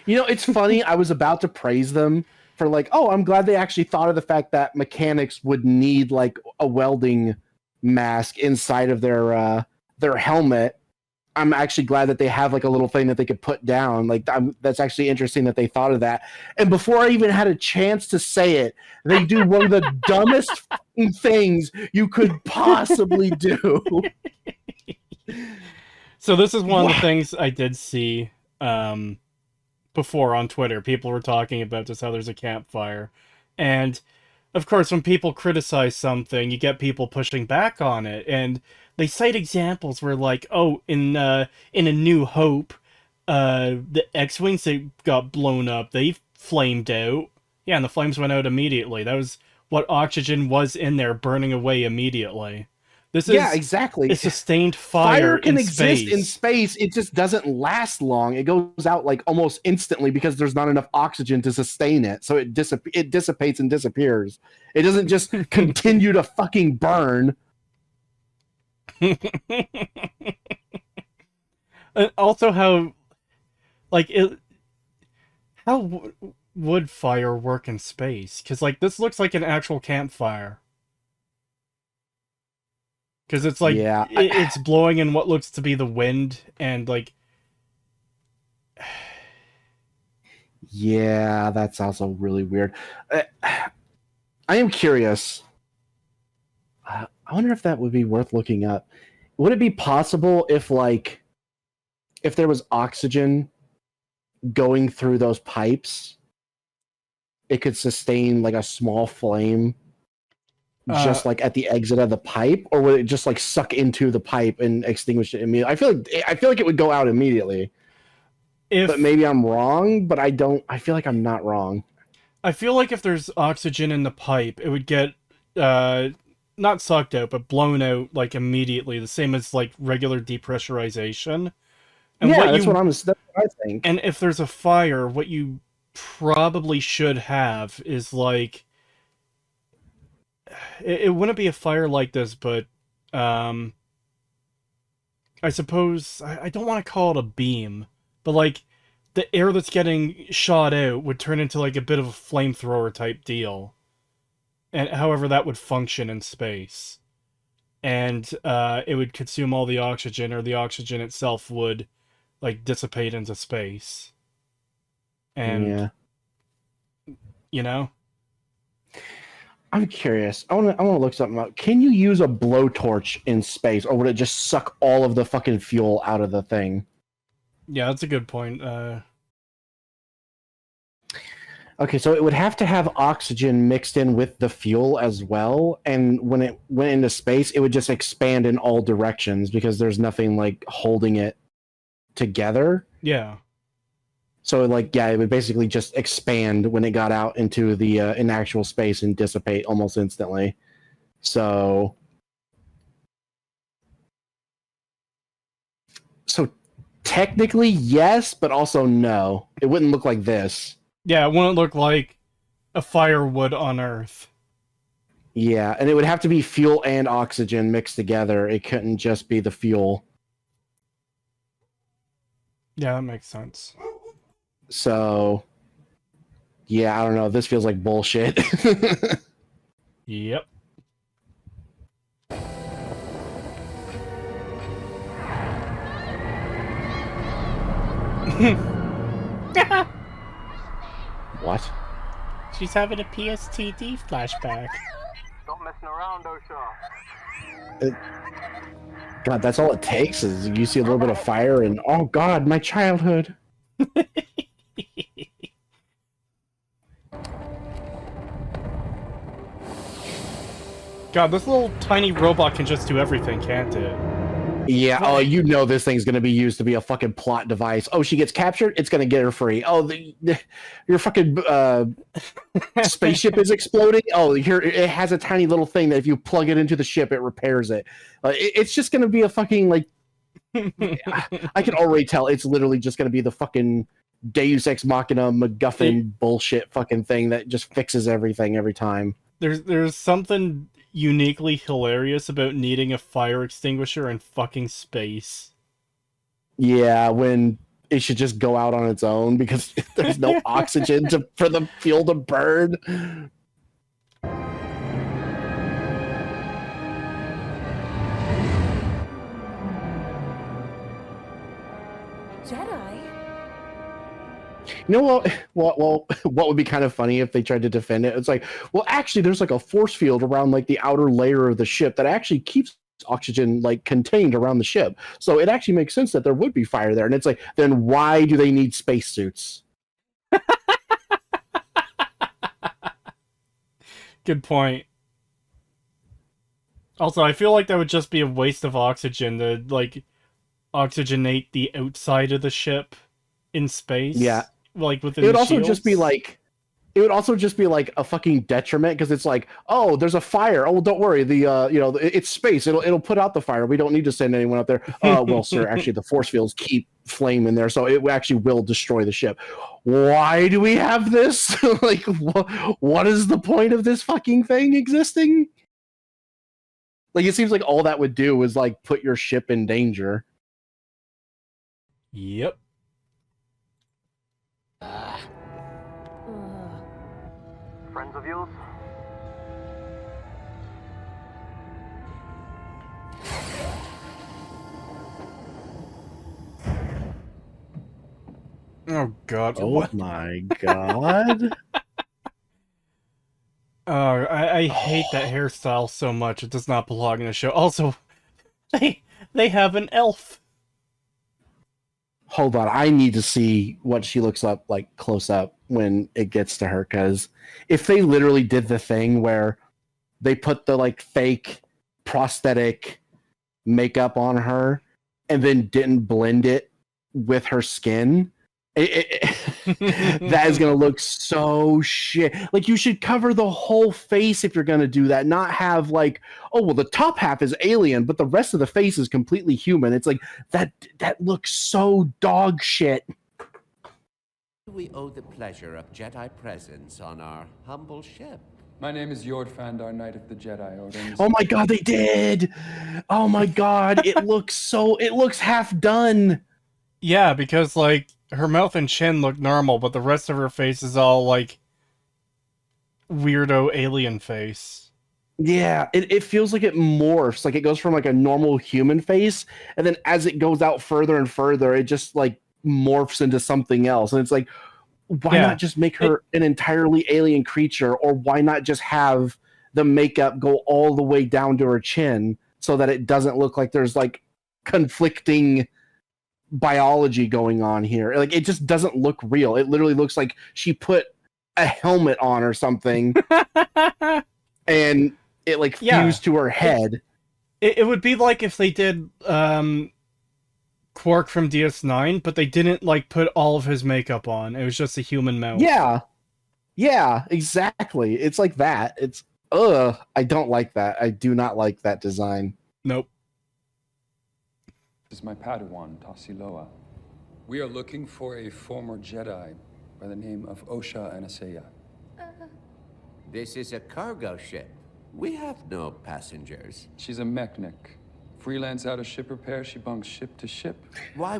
You know, it's funny. I was about to praise them for like, oh, I'm glad they actually thought of the fact that mechanics would need like a welding mask inside of their helmet. I'm actually glad that they have like a little thing that they could put down. Like, that's actually interesting that they thought of that. And before I even had a chance to say it, they do one of the dumbest things you could possibly do. So this is one of the things I did see before on Twitter. People were talking about just how there's a campfire. And, of course, when people criticize something, you get people pushing back on it. And they cite examples where, like, oh, in A New Hope, the X-Wings, they got blown up. They flamed out. Yeah, and the flames went out immediately. That was what oxygen was in there, burning away immediately. This is exactly. a sustained fire can in exist space. in space. It just doesn't last long. It goes out like almost instantly because there's not enough oxygen to sustain it. So it dissipates and disappears. It doesn't just continue to fucking burn. Also, how would fire work in space? Because, like, this looks like an actual campfire. Because it's like, it's blowing in what looks to be the wind, and like... Yeah, that's also really weird. I am curious. I wonder if that would be worth looking up. Would it be possible if there was oxygen going through those pipes, it could sustain like a small flame just like at the exit of the pipe, or would it just like suck into the pipe and extinguish it immediately? I feel like it would go out immediately. But maybe I'm wrong, but I feel like I'm not wrong. I feel like if there's oxygen in the pipe, it would get not sucked out, but blown out like immediately, the same as like regular depressurization. And that's what I think. And if there's a fire, what you probably should have is like, it wouldn't be a fire like this, but I suppose I don't want to call it a beam, but like the air that's getting shot out would turn into like a bit of a flamethrower type deal. And however that would function in space. And it would consume all the oxygen, or the oxygen itself would like dissipate into space. And you know? I'm curious. I want to look something up. Can you use a blowtorch in space, or would it just suck all of the fucking fuel out of the thing? Yeah, that's a good point. Okay, so it would have to have oxygen mixed in with the fuel as well, and when it went into space, it would just expand in all directions because there's nothing like holding it together. Yeah. So like, yeah, it would basically just expand when it got out into the in actual space and dissipate almost instantly. So technically yes, but also no. It wouldn't look like this. Yeah, it wouldn't look like a fire would on Earth. Yeah, and it would have to be fuel and oxygen mixed together. It couldn't just be the fuel. Yeah, that makes sense. So, yeah, I don't know. This feels like bullshit. Yep. What? She's having a PSTD flashback. Stop messing around, Osha. God, that's all it takes is you see a little bit of fire and, oh God, my childhood. God, this little tiny robot can just do everything, can't it? Yeah, oh, you know this thing's going to be used to be a fucking plot device. Oh, she gets captured? It's going to get her free. Oh, your fucking spaceship is exploding? Oh, here, it has a tiny little thing that if you plug it into the ship, it repairs it. It's just going to be a fucking, like... I can already tell it's literally just going to be the fucking Deus Ex Machina MacGuffin bullshit fucking thing that just fixes everything every time. There's something uniquely hilarious about needing a fire extinguisher in fucking space. Yeah, when it should just go out on its own because there's no oxygen for the fuel to burn. Jedi? You know what? Well, what would be kind of funny if they tried to defend it? It's like, well, actually, there's like a force field around like the outer layer of the ship that actually keeps oxygen like contained around the ship. So it actually makes sense that there would be fire there. And it's like, then why do they need spacesuits? Good point. Also, I feel like that would just be a waste of oxygen to, like, oxygenate the outside of the ship in space. Yeah. Like, within it would the also shields. just be like, it would also just be like a fucking detriment because it's like, oh, there's a fire. Oh, well, don't worry. It's space. It'll put out the fire. We don't need to send anyone up there. Well, sir, actually, the force fields keep flame in there, so it actually will destroy the ship. Why do we have this? Like, what is the point of this fucking thing existing? Like, it seems like all that would do is like put your ship in danger. Yep. Friends of yours? Oh god. Oh What? my god. I hate that hairstyle so much. It does not belong in a show. Also, they have an elf. Hold on, I need to see what she looks up like close up when it gets to her, because if they literally did the thing where they put the like fake prosthetic makeup on her and then didn't blend it with her skin, that is gonna look so shit. Like, you should cover the whole face if you're gonna do that, not have like, oh well, the top half is alien but the rest of the face is completely human. It's like that looks so dog shit. We owe the pleasure of Jedi presence on our humble ship. My name is Yord Fandar, Knight of the Jedi, Odin. Oh my god, they did. Oh my god, it looks half done. Yeah, because like her mouth and chin look normal, but the rest of her face is all like weirdo alien face. Yeah, it feels like it morphs. Like, it goes from like a normal human face, and then as it goes out further and further, it just like morphs into something else. And it's like, why not just make her an entirely alien creature, or why not just have the makeup go all the way down to her chin so that it doesn't look like there's like conflicting biology going on here? Like, it just doesn't look real. It literally looks like she put a helmet on or something and it like fused to her head. It would be like if they did Quark from DS9, but they didn't like put all of his makeup on. It was just a human mouth. Yeah, exactly. It's like that. It's I don't like that. I do not like that design. Nope. This is my Padawan, Tassiloa. We are looking for a former Jedi by the name of Osha Anaseya. This is a cargo ship. We have no passengers. She's a mechanic. Freelance out of ship repair, she bunks ship to ship. Why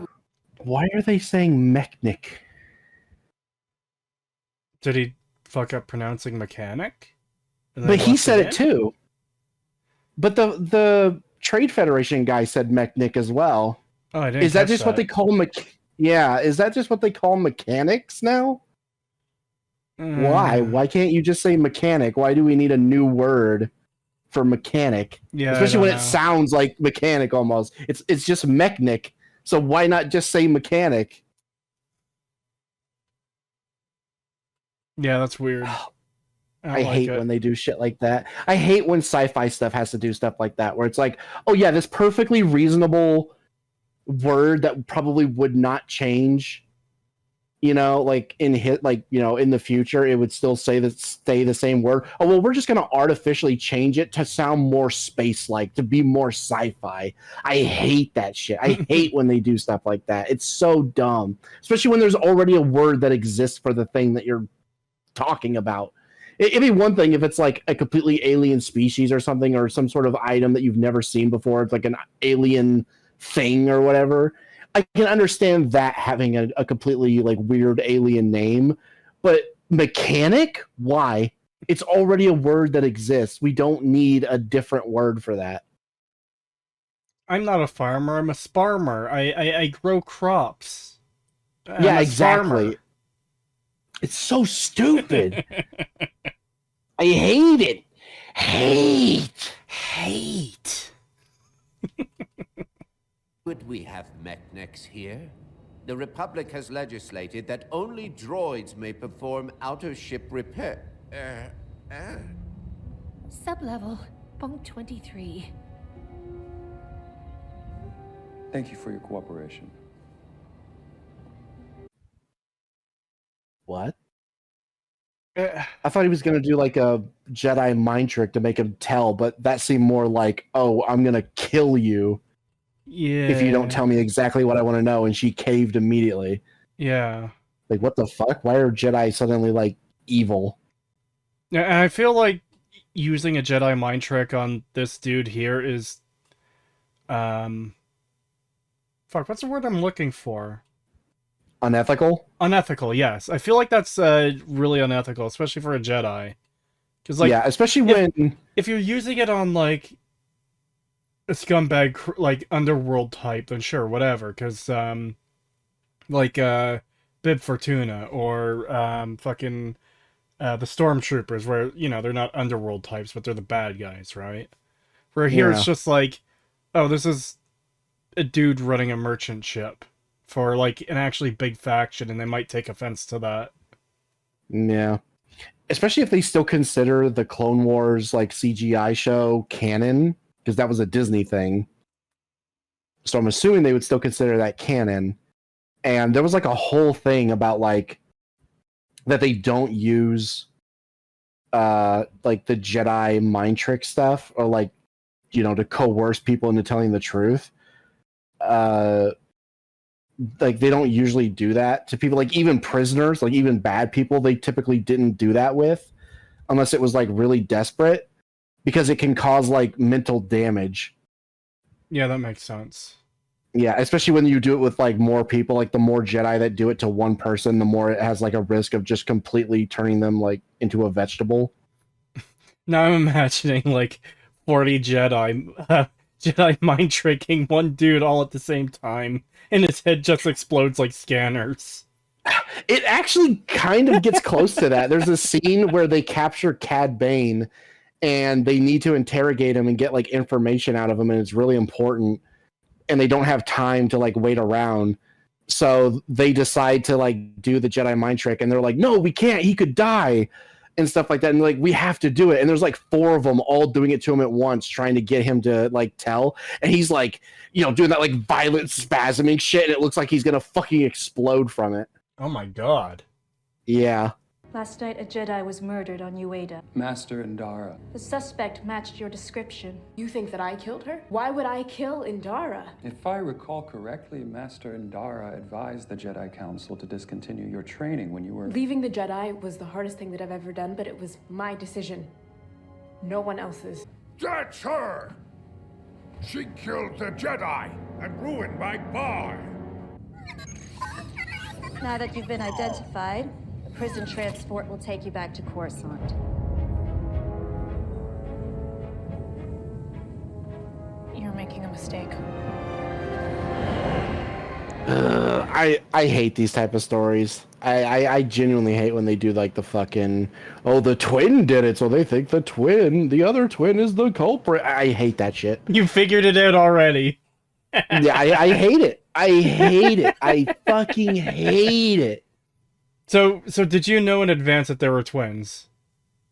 are they saying mechanic? Did he fuck up pronouncing mechanic? But he said it too. But the Trade Federation guy said mechanic as well. Oh, I didn't. Is that just what they call Yeah, is that just what they call mechanics now? Why? Why can't you just say mechanic? Why do we need a new word for mechanic? Yeah, especially when it sounds like mechanic almost. It's just mechanic. So why not just say mechanic? Yeah, that's weird. I hate when they do shit like that. I hate when sci-fi stuff has to do stuff like that, where it's like, oh yeah, this perfectly reasonable word that probably would not change. Like in the future, it would still stay the same word. Oh well, we're just gonna artificially change it to sound more space-like, to be more sci-fi. I hate that shit. I hate when they do stuff like that. It's so dumb, especially when there's already a word that exists for the thing that you're talking about. It'd be one thing if it's like a completely alien species or something, or some sort of item that you've never seen before. It's like an alien thing or whatever. I can understand that having a completely like weird alien name, but mechanic? Why? It's already a word that exists. We don't need a different word for that. I'm not a farmer. I'm a sparmer. I grow crops. Yeah, exactly. It's so stupid. I hate it. Hate. Would we have mechanics here? The Republic has legislated that only droids may perform outer ship repair. Sublevel, bunk 23. Thank you for your cooperation. What? I thought he was going to do like a Jedi mind trick to make him tell, but that seemed more like, oh, I'm going to kill you. Yeah. If you don't tell me exactly what I want to know, and she caved immediately. Yeah. Like, what the fuck? Why are Jedi suddenly, like, evil? Yeah, and I feel like using a Jedi mind trick on this dude here is... Fuck, what's the word I'm looking for? Unethical? Unethical, yes. I feel like that's really unethical, especially for a Jedi. Like, yeah, especially when... If you're using it on, like, a scumbag, like, underworld type, then sure, whatever, because, like, Bib Fortuna, or, fucking, the Stormtroopers, where, they're not underworld types, but they're the bad guys, right? Where here it's just like, oh, this is a dude running a merchant ship for, like, an actually big faction, and they might take offense to that. Yeah. Especially if they still consider the Clone Wars, like, CGI show canon, because that was a Disney thing. So I'm assuming they would still consider that canon. And there was like a whole thing about like that they don't use like the Jedi mind trick stuff, or like, to coerce people into telling the truth. Like they don't usually do that to people, like even prisoners, like even bad people, they typically didn't do that with, unless it was like really desperate, because it can cause like mental damage. Yeah, that makes sense. Yeah, especially when you do it with like more people, like the more Jedi that do it to one person, the more it has like a risk of just completely turning them like into a vegetable. Now I'm imagining like 40 Jedi Jedi mind tricking one dude all at the same time, and his head just explodes like scanners. It actually kind of gets close to that. There's a scene where they capture Cad Bane, and they need to interrogate him and get like information out of him, and it's really important, and they don't have time to like wait around, so they decide to like do the Jedi mind trick, and they're like, no, we can't, he could die. and stuff like that. And like, we have to do it. And there's like 4 of them all doing it to him at once, trying to get him to like tell. And he's like, doing that like violent spasming shit. And it looks like he's going to fucking explode from it. Oh my god. Yeah. Last night, a Jedi was murdered on Ueda. Master Indara. The suspect matched your description. You think that I killed her? Why would I kill Indara? If I recall correctly, Master Indara advised the Jedi Council to discontinue your training when you were... Leaving the Jedi was the hardest thing that I've ever done, but it was my decision. No one else's. That's her! She killed the Jedi and ruined my bar! Now that you've been identified, the prison transport will take you back to Coruscant. You're making a mistake. I hate these type of stories. I genuinely hate when they do like the fucking, oh, the twin did it, so they think the other twin is the culprit. I hate that shit. You figured it out already. Yeah, I hate it. I hate it. I fucking hate it. So did you know in advance that there were twins?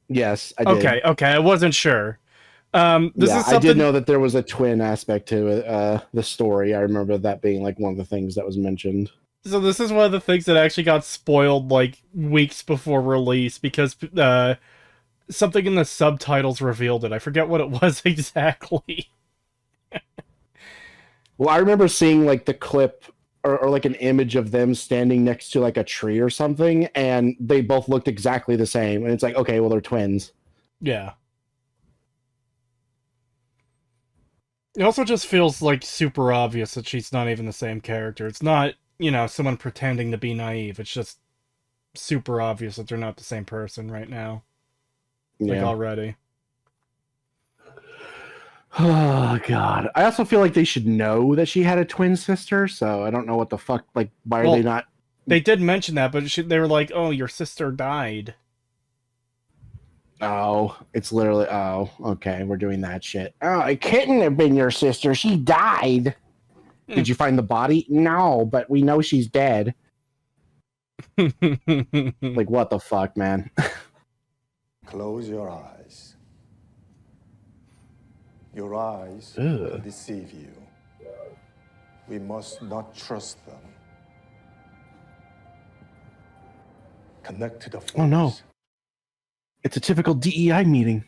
Yes, I did. Okay, I wasn't sure. This is something... I did know that there was a twin aspect to it, the story. I remember that being like one of the things that was mentioned. So this is one of the things that actually got spoiled like weeks before release because something in the subtitles revealed it. I forget what it was exactly. Well, I remember seeing like the clip or like an image of them standing next to like a tree or something, and they both looked exactly the same. And it's like, okay, well, they're twins. Yeah. It also just feels like super obvious that she's not even the same character. It's not, someone pretending to be naive. It's just super obvious that they're not the same person right now. Like, already. Oh, God. I also feel like they should know that she had a twin sister, so I don't know what the fuck, like, why are they not... They did mention that, but they were like, oh, your sister died. Oh, it's literally, oh, okay, we're doing that shit. Oh, it couldn't have been your sister. She died. Did you find the body? No, but we know she's dead. Like, what the fuck, man? Close your eyes. Your eyes will deceive you. We must not trust them. Connect to the force. Oh, no. It's a typical DEI meeting.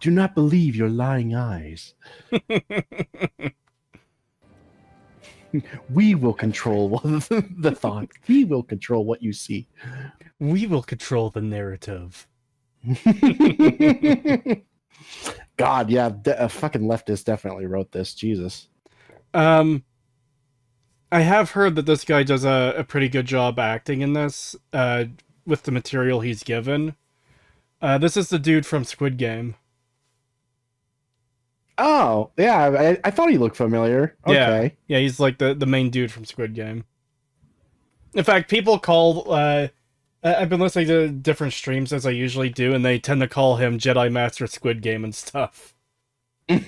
Do not believe your lying eyes. We will control the thought. We will control what you see. We will control the narrative. God, yeah, a fucking leftist definitely wrote this. Jesus. I have heard that this guy does a pretty good job acting in this, with the material he's given. This is the dude from Squid Game. Oh, yeah, I thought he looked familiar. Okay. Yeah, he's like the main dude from Squid Game. In fact, people call... I've been listening to different streams as I usually do, and they tend to call him Jedi Master Squid Game and stuff. Or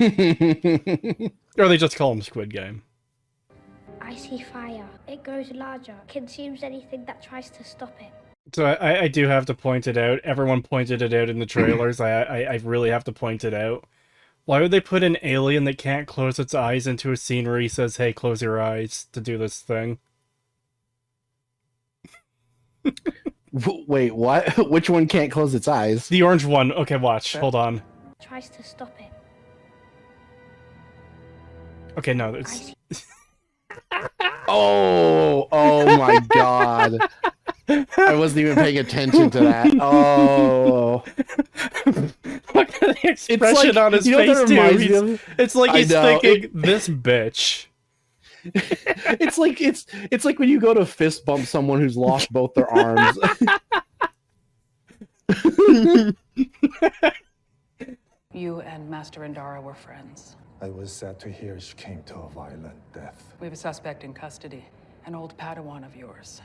they just call him Squid Game. I see fire. It grows larger. Consumes anything that tries to stop it. So I do have to point it out. Everyone pointed it out in the trailers. I really have to point it out. Why would they put an alien that can't close its eyes into a scene where he says, hey, close your eyes to do this thing? Wait, what? Which one can't close its eyes? The orange one. Okay, watch. Hold on. Tries to stop it. Okay, no, it's... Oh my God. I wasn't even paying attention to that. Oh. Look at the expression on his face, too. It's like he's thinking, this bitch. It's like when you go to fist bump someone who's lost both their arms. You and Master Indara were friends. I was sad to hear she came to a violent death. We have a suspect in custody, an old Padawan of yours,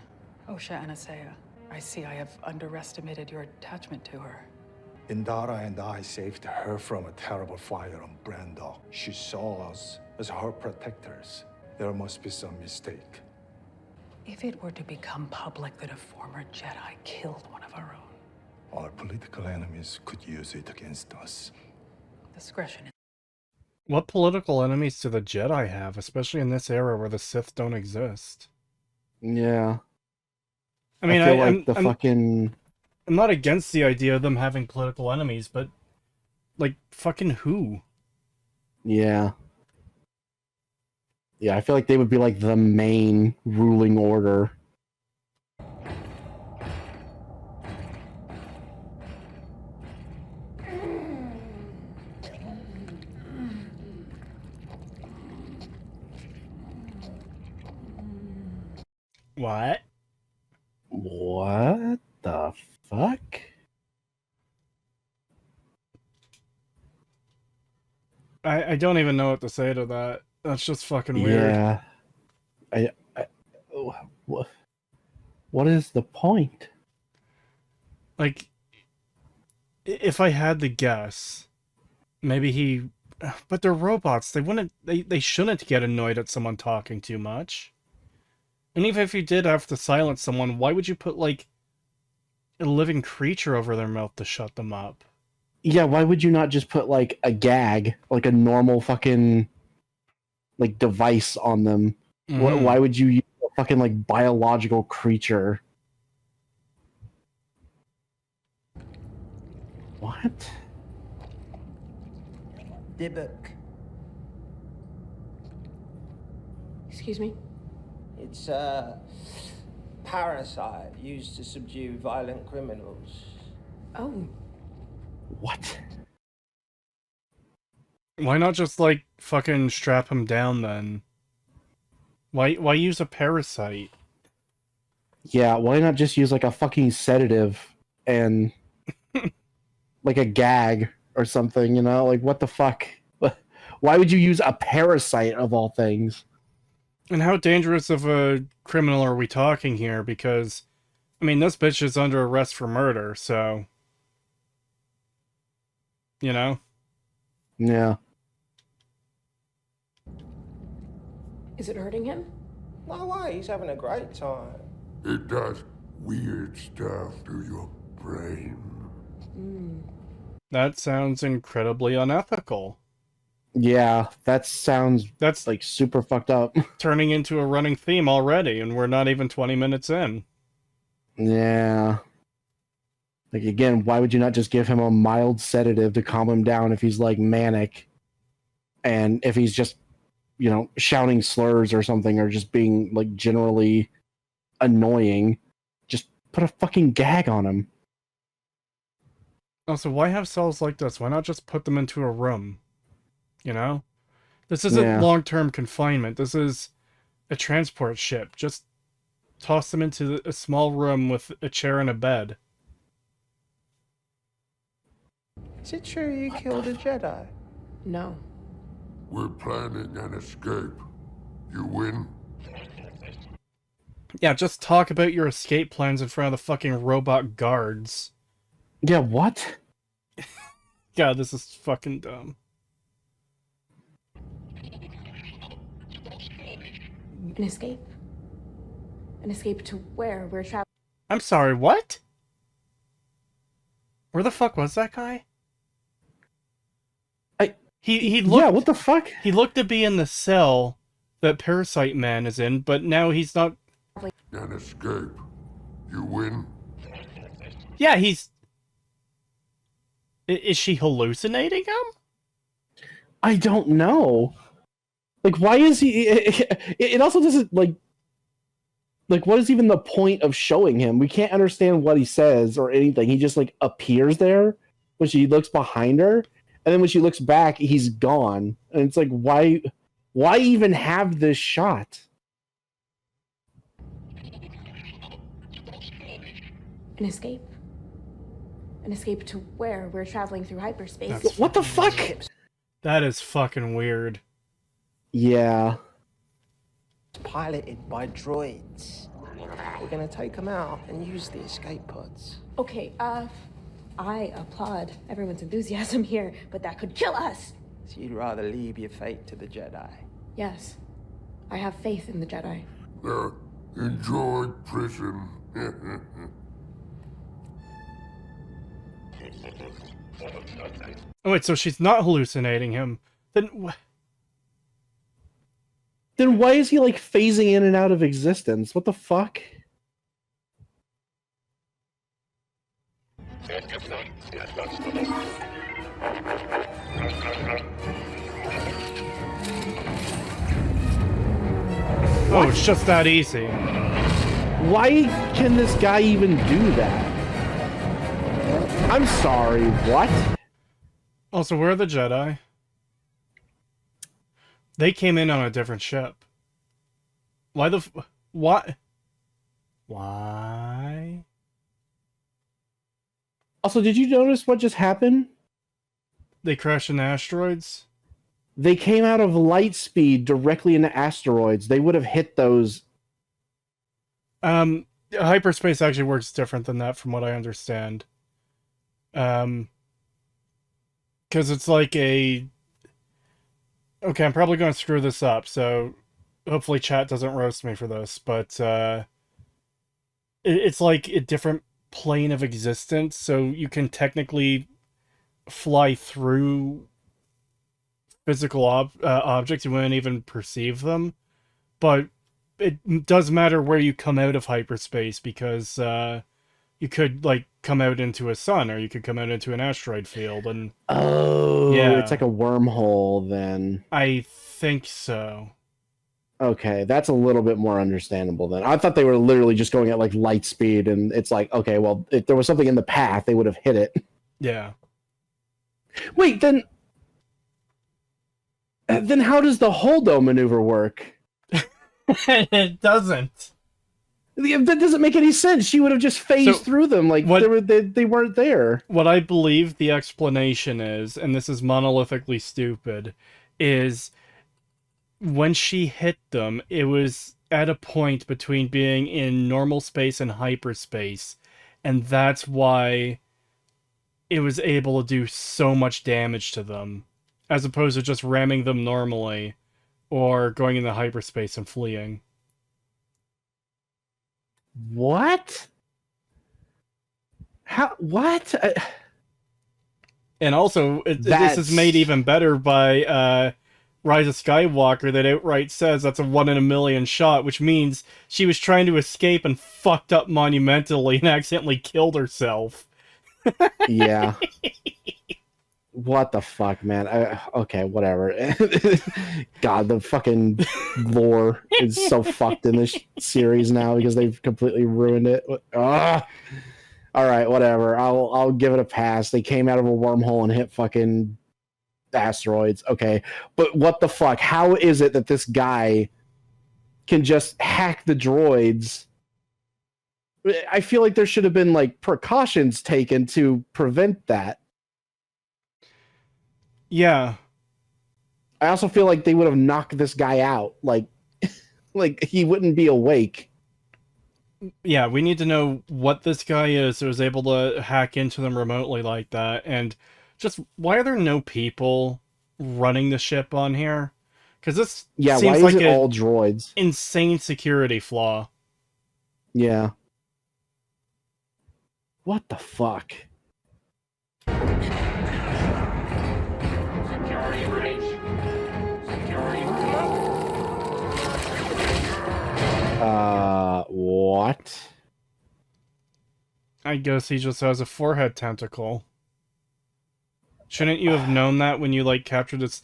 Osha Anasea. I see I have underestimated your attachment to her. Indara and I saved her from a terrible fire on Brando. She saw us as her protectors. There must be some mistake. If it were to become public that a former Jedi killed one of our own, Our political enemies could use it against us. discretion. What political enemies do the Jedi have, especially in this era where the Sith don't exist? Yeah. I mean, feel like fucking... I'm not against the idea of them having political enemies, but like fucking who? Yeah. Yeah, I feel like they would be like the main ruling order. What? What the fuck? I don't even know what to say to that. That's just fucking weird. Yeah. What is the point? Like, if I had to guess, maybe he... But they're robots. They shouldn't get annoyed at someone talking too much. And even if you did have to silence someone, why would you put, like, a living creature over their mouth to shut them up? Yeah, why would you not just put, like, a gag, like a normal fucking, like, device on them? Mhm. Why would you use a fucking, like, biological creature? What? Dybbuk. Excuse me? It's a parasite used to subdue violent criminals. Oh. What? Why not just, like, fucking strap him down, then? Why use a parasite? Yeah, why not just use, like, a fucking sedative and, like, a gag or something, you know? Like, what the fuck? Why would you use a parasite, of all things? And how dangerous of a criminal are we talking here? Because, I mean, this bitch is under arrest for murder, so... You know? Yeah. Is it hurting him? No way, he's having a great time. It does weird stuff to your brain. That sounds incredibly unethical. Yeah, that's like super fucked up. Turning into a running theme already, and we're not even 20 minutes in. Yeah. Like, again, why would you not just give him a mild sedative to calm him down if he's, like, manic? And if he's just, you know, shouting slurs or something, or just being, like, generally annoying, just put a fucking gag on him. Also, why have cells like this? Why not just put them into a room? You know? This isn't long-term confinement. This is a transport ship. Just toss them into a small room with a chair and a bed. Is it true you killed a Jedi? No. We're planning an escape. You win? Yeah, just talk about your escape plans in front of the fucking robot guards. Yeah, what? God, this is fucking dumb. An escape? An escape to where? We're traveling. I'm sorry, what? Where the fuck was that guy? He looked, yeah, what the fuck? He looked to be in the cell that Parasite Man is in, but now he's not. An escape. You win? Yeah, he's... Is she hallucinating him? I don't know. Like, why is he... It also doesn't, like, what is even the point of showing him? We can't understand what he says or anything. He just, like, appears there when she looks behind her, and then when she looks back, he's gone. And it's like, why even have this shot? An escape? An escape to where? We're traveling through hyperspace. What the fuck? That is fucking weird. Yeah. Piloted by droids. We're gonna take them out and use the escape pods. Okay, I applaud everyone's enthusiasm here, but that could kill us! So you'd rather leave your fate to the Jedi? Yes. I have faith in the Jedi. There Enjoy prison. Oh wait, so she's not hallucinating him. Then Then why is he like phasing in and out of existence? What the fuck? Oh, it's just that easy. Why can this guy even do that? I'm sorry, what? Also, where are the Jedi? They came in on a different ship. Why the what? Why? Also, did you notice what just happened? They crashed into asteroids? They came out of light speed directly into asteroids. They would have hit those. Hyperspace actually works different than that from what I understand. Because it's like a... Okay, I'm probably going to screw this up, so hopefully chat doesn't roast me for this, but it's like a different plane of existence, so you can technically fly through physical objects. You wouldn't even perceive them, but it does matter where you come out of hyperspace, because you could like come out into a sun, or you could come out into an asteroid field, and it's like a wormhole then. I think so. Okay, that's a little bit more understandable then. I thought they were literally just going at like light speed, and it's like, okay, well, if there was something in the path, they would have hit it. Yeah. Wait, then how does the holdo maneuver work? It doesn't. That doesn't make any sense. She would have just phased through them like they weren't there. What I believe the explanation is, and this is monolithically stupid, is when she hit them, it was at a point between being in normal space and hyperspace, and that's why it was able to do so much damage to them, as opposed to just ramming them normally, or going into hyperspace and fleeing. What? How? What? And also, this is made even better by Rise of Skywalker, that outright says that's a 1 in a million shot, which means she was trying to escape and fucked up monumentally and accidentally killed herself. Yeah. What the fuck, man? Okay, whatever. God, the fucking lore is so fucked in this series now because they've completely ruined it. All right, whatever. I'll give it a pass. They came out of a wormhole and hit fucking asteroids. Okay, but what the fuck? How is it that this guy can just hack the droids? I feel like there should have been like precautions taken to prevent that. Yeah. I also feel like they would have knocked this guy out. Like he wouldn't be awake. Yeah, we need to know what this guy is that was able to hack into them remotely like that, and just why are there no people running the ship on here? Because this seems why is like it all droids? Insane security flaw. Yeah. What the fuck? What? I guess he just has a forehead tentacle. Shouldn't you have known that when you, like, captured this?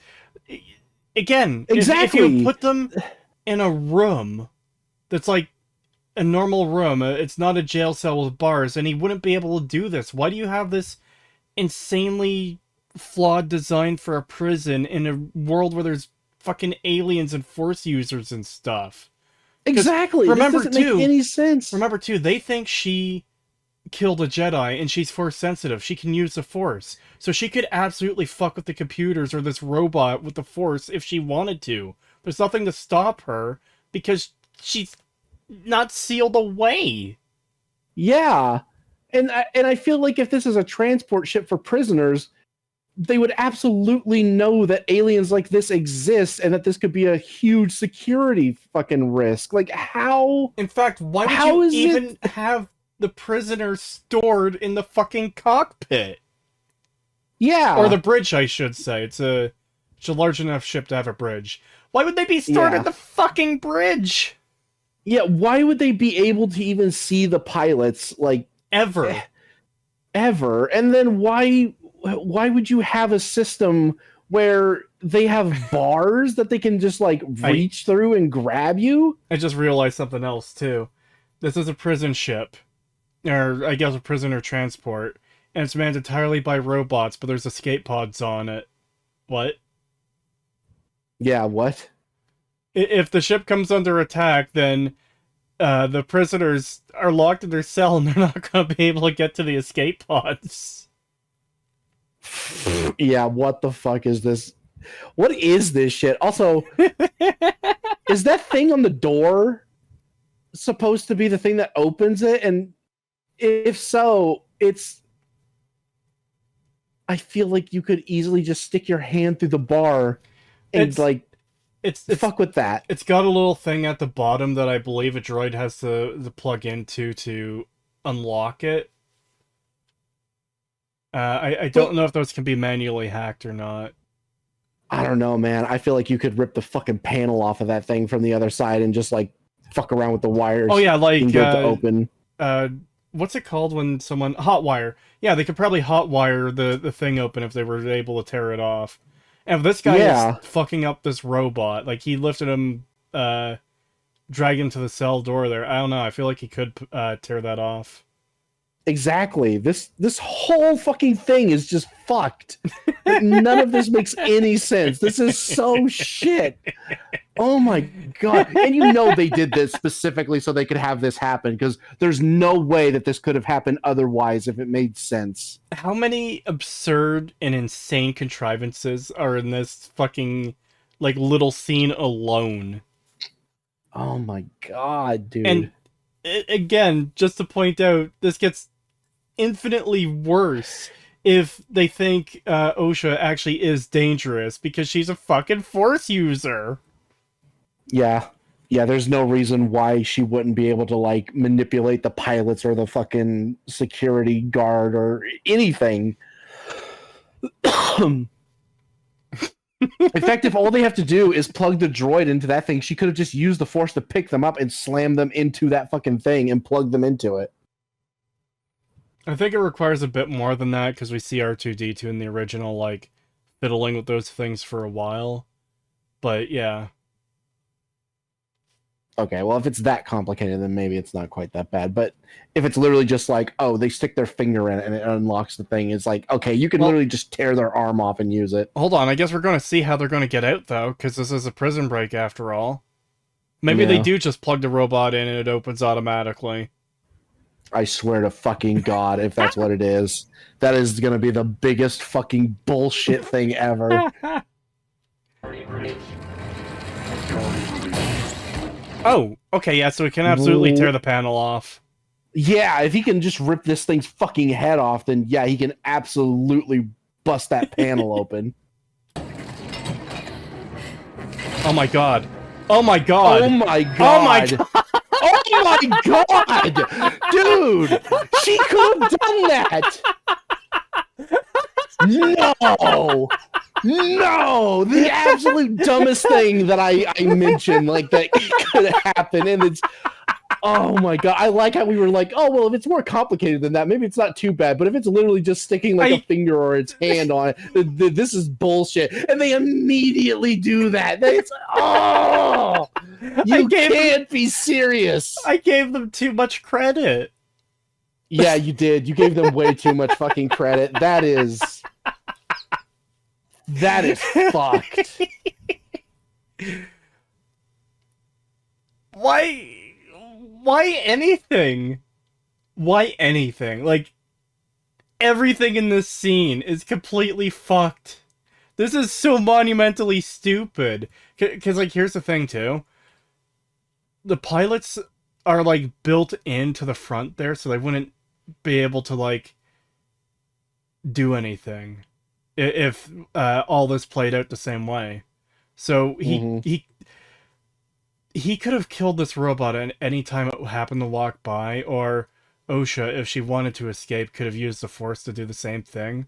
Again, exactly. If you put them in a room that's, like, a normal room, it's not a jail cell with bars, and he wouldn't be able to do this. Why do you have this insanely flawed design for a prison in a world where there's fucking aliens and Force users and stuff? Exactly. Remember, this doesn't make any sense. Remember, too, they think she killed a Jedi and she's Force sensitive. She can use the Force. So she could absolutely fuck with the computers or this robot with the Force if she wanted to. There's nothing to stop her because she's not sealed away. Yeah. And I feel like if this is a transport ship for prisoners, they would absolutely know that aliens like this exist and that this could be a huge security fucking risk. Like, how? In fact, why would how you is even it? have the prisoner stored in the fucking cockpit? Yeah. Or the bridge, I should say. It's a large enough ship to have a bridge. Why would they be stored in the fucking bridge? Yeah, why would they be able to even see the pilots, like... Ever. Ever. And then why would you have a system where they have bars that they can just, like, reach through and grab you? I just realized something else, too. This is a prison ship. Or, I guess, a prisoner transport. And it's manned entirely by robots, but there's escape pods on it. What? Yeah, what? If the ship comes under attack, then the prisoners are locked in their cell and they're not going to be able to get to the escape pods. Yeah, what the fuck is this? What is this shit? Also, is that thing on the door supposed to be the thing that opens it? And if so, I feel like you could easily just stick your hand through the bar and it's fuck with that. It's got a little thing at the bottom that I believe a droid has to plug into to unlock it. I don't know if those can be manually hacked or not. I don't know, man. I feel like you could rip the fucking panel off of that thing from the other side and just, like, fuck around with the wires. Oh yeah, like and get it to open. What's it called when someone hotwire? Yeah, they could probably hotwire the thing open if they were able to tear it off. And if this guy is fucking up this robot, like he lifted him, dragged him to the cell door there. I don't know. I feel like he could tear that off. Exactly. This whole fucking thing is just fucked. None of this makes any sense. This is so shit. Oh my god. And you know they did this specifically so they could have this happen, because there's no way that this could have happened otherwise if it made sense. How many absurd and insane contrivances are in this fucking, like, little scene alone? Oh my god, dude. And again, just to point out, this gets infinitely worse if they think Osha actually is dangerous, because she's a fucking Force user. Yeah, there's no reason why she wouldn't be able to, like, manipulate the pilots or the fucking security guard or anything. In fact, if all they have to do is plug the droid into that thing, she could have just used the Force to pick them up and slam them into that fucking thing and plug them into it. I think it requires a bit more than that, because we see R2-D2 in the original, like, fiddling with those things for a while. But, yeah. Okay, well, if it's that complicated, then maybe it's not quite that bad. But if it's literally just like, oh, they stick their finger in it and it unlocks the thing, it's like, okay, you can literally just tear their arm off and use it. Hold on, I guess we're going to see how they're going to get out, though, because this is a prison break after all. Maybe they do just plug the robot in and it opens automatically. I swear to fucking God, if that's what it is, that is going to be the biggest fucking bullshit thing ever. Oh, okay, yeah, so we can absolutely tear the panel off. Yeah, if he can just rip this thing's fucking head off, then yeah, he can absolutely bust that panel open. Oh my god. Oh my god. Oh my god. Oh my god. Oh my god! Dude! She could have done that! No! No! The absolute dumbest thing that I mentioned, like, that could happen, and it's... Oh my god, I like how we were like, oh, well, if it's more complicated than that, maybe it's not too bad, but if it's literally just sticking, like, a finger or its hand on it, this is bullshit. And they immediately do that. It's... Oh! You can't be serious. I gave them too much credit. Yeah, you did. You gave them way too much fucking credit. That is fucked. Why anything? Why anything? Like, everything in this scene is completely fucked. This is so monumentally stupid. Because, like, here's the thing, too. The pilots are, like, built into the front there, so they wouldn't be able to, like, do anything. if all this played out the same way. So he could have killed this robot at any time it happened to walk by, or OSHA, if she wanted to escape, could have used the Force to do the same thing.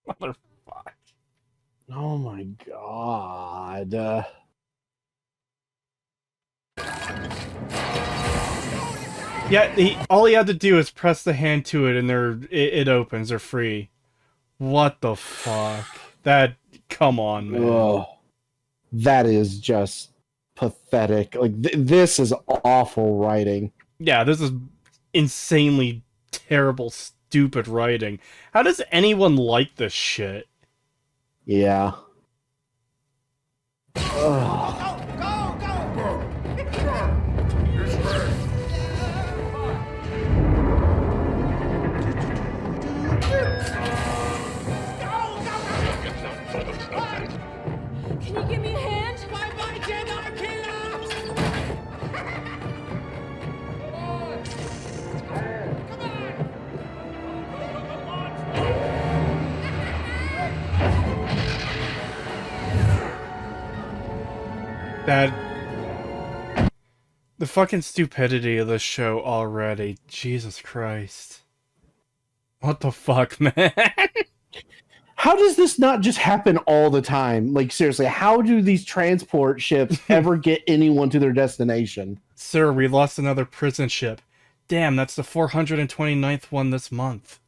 Motherfuck. Oh my god. Yeah, all he had to do is press the hand to it, and it opens. They're free. What the fuck? Come on, man. Ugh. That is just pathetic. Like, this is awful writing. Yeah, this is insanely terrible, stupid writing. How does anyone like this shit? Yeah. Ugh. Can you give me a hand? Bye-bye, Jedi killer! The fucking stupidity of this show already. Jesus Christ. What the fuck, man? How does this not just happen all the time? Like, seriously, how do these transport ships ever get anyone to their destination? Sir, we lost another prison ship. Damn, that's the 429th one this month.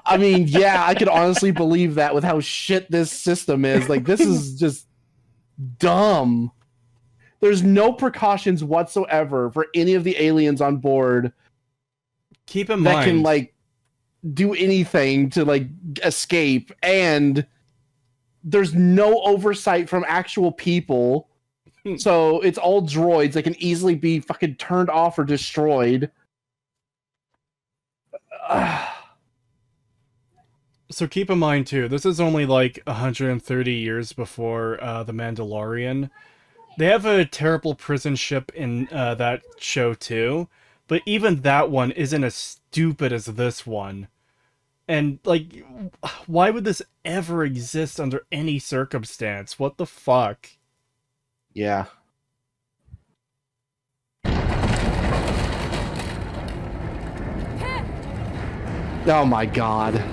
I mean, yeah, I could honestly believe that with how shit this system is. Like, this is just dumb. There's no precautions whatsoever for any of the aliens on board. Keep in mind that can, like, do anything to, like, escape, and there's no oversight from actual people. So it's all droids that can easily be fucking turned off or destroyed. So keep in mind, too, this is only like 130 years before The Mandalorian. They have a terrible prison ship in that show, too. But even that one isn't as stupid as this one. And, like, why would this ever exist under any circumstance? What the fuck? Yeah. Oh my god.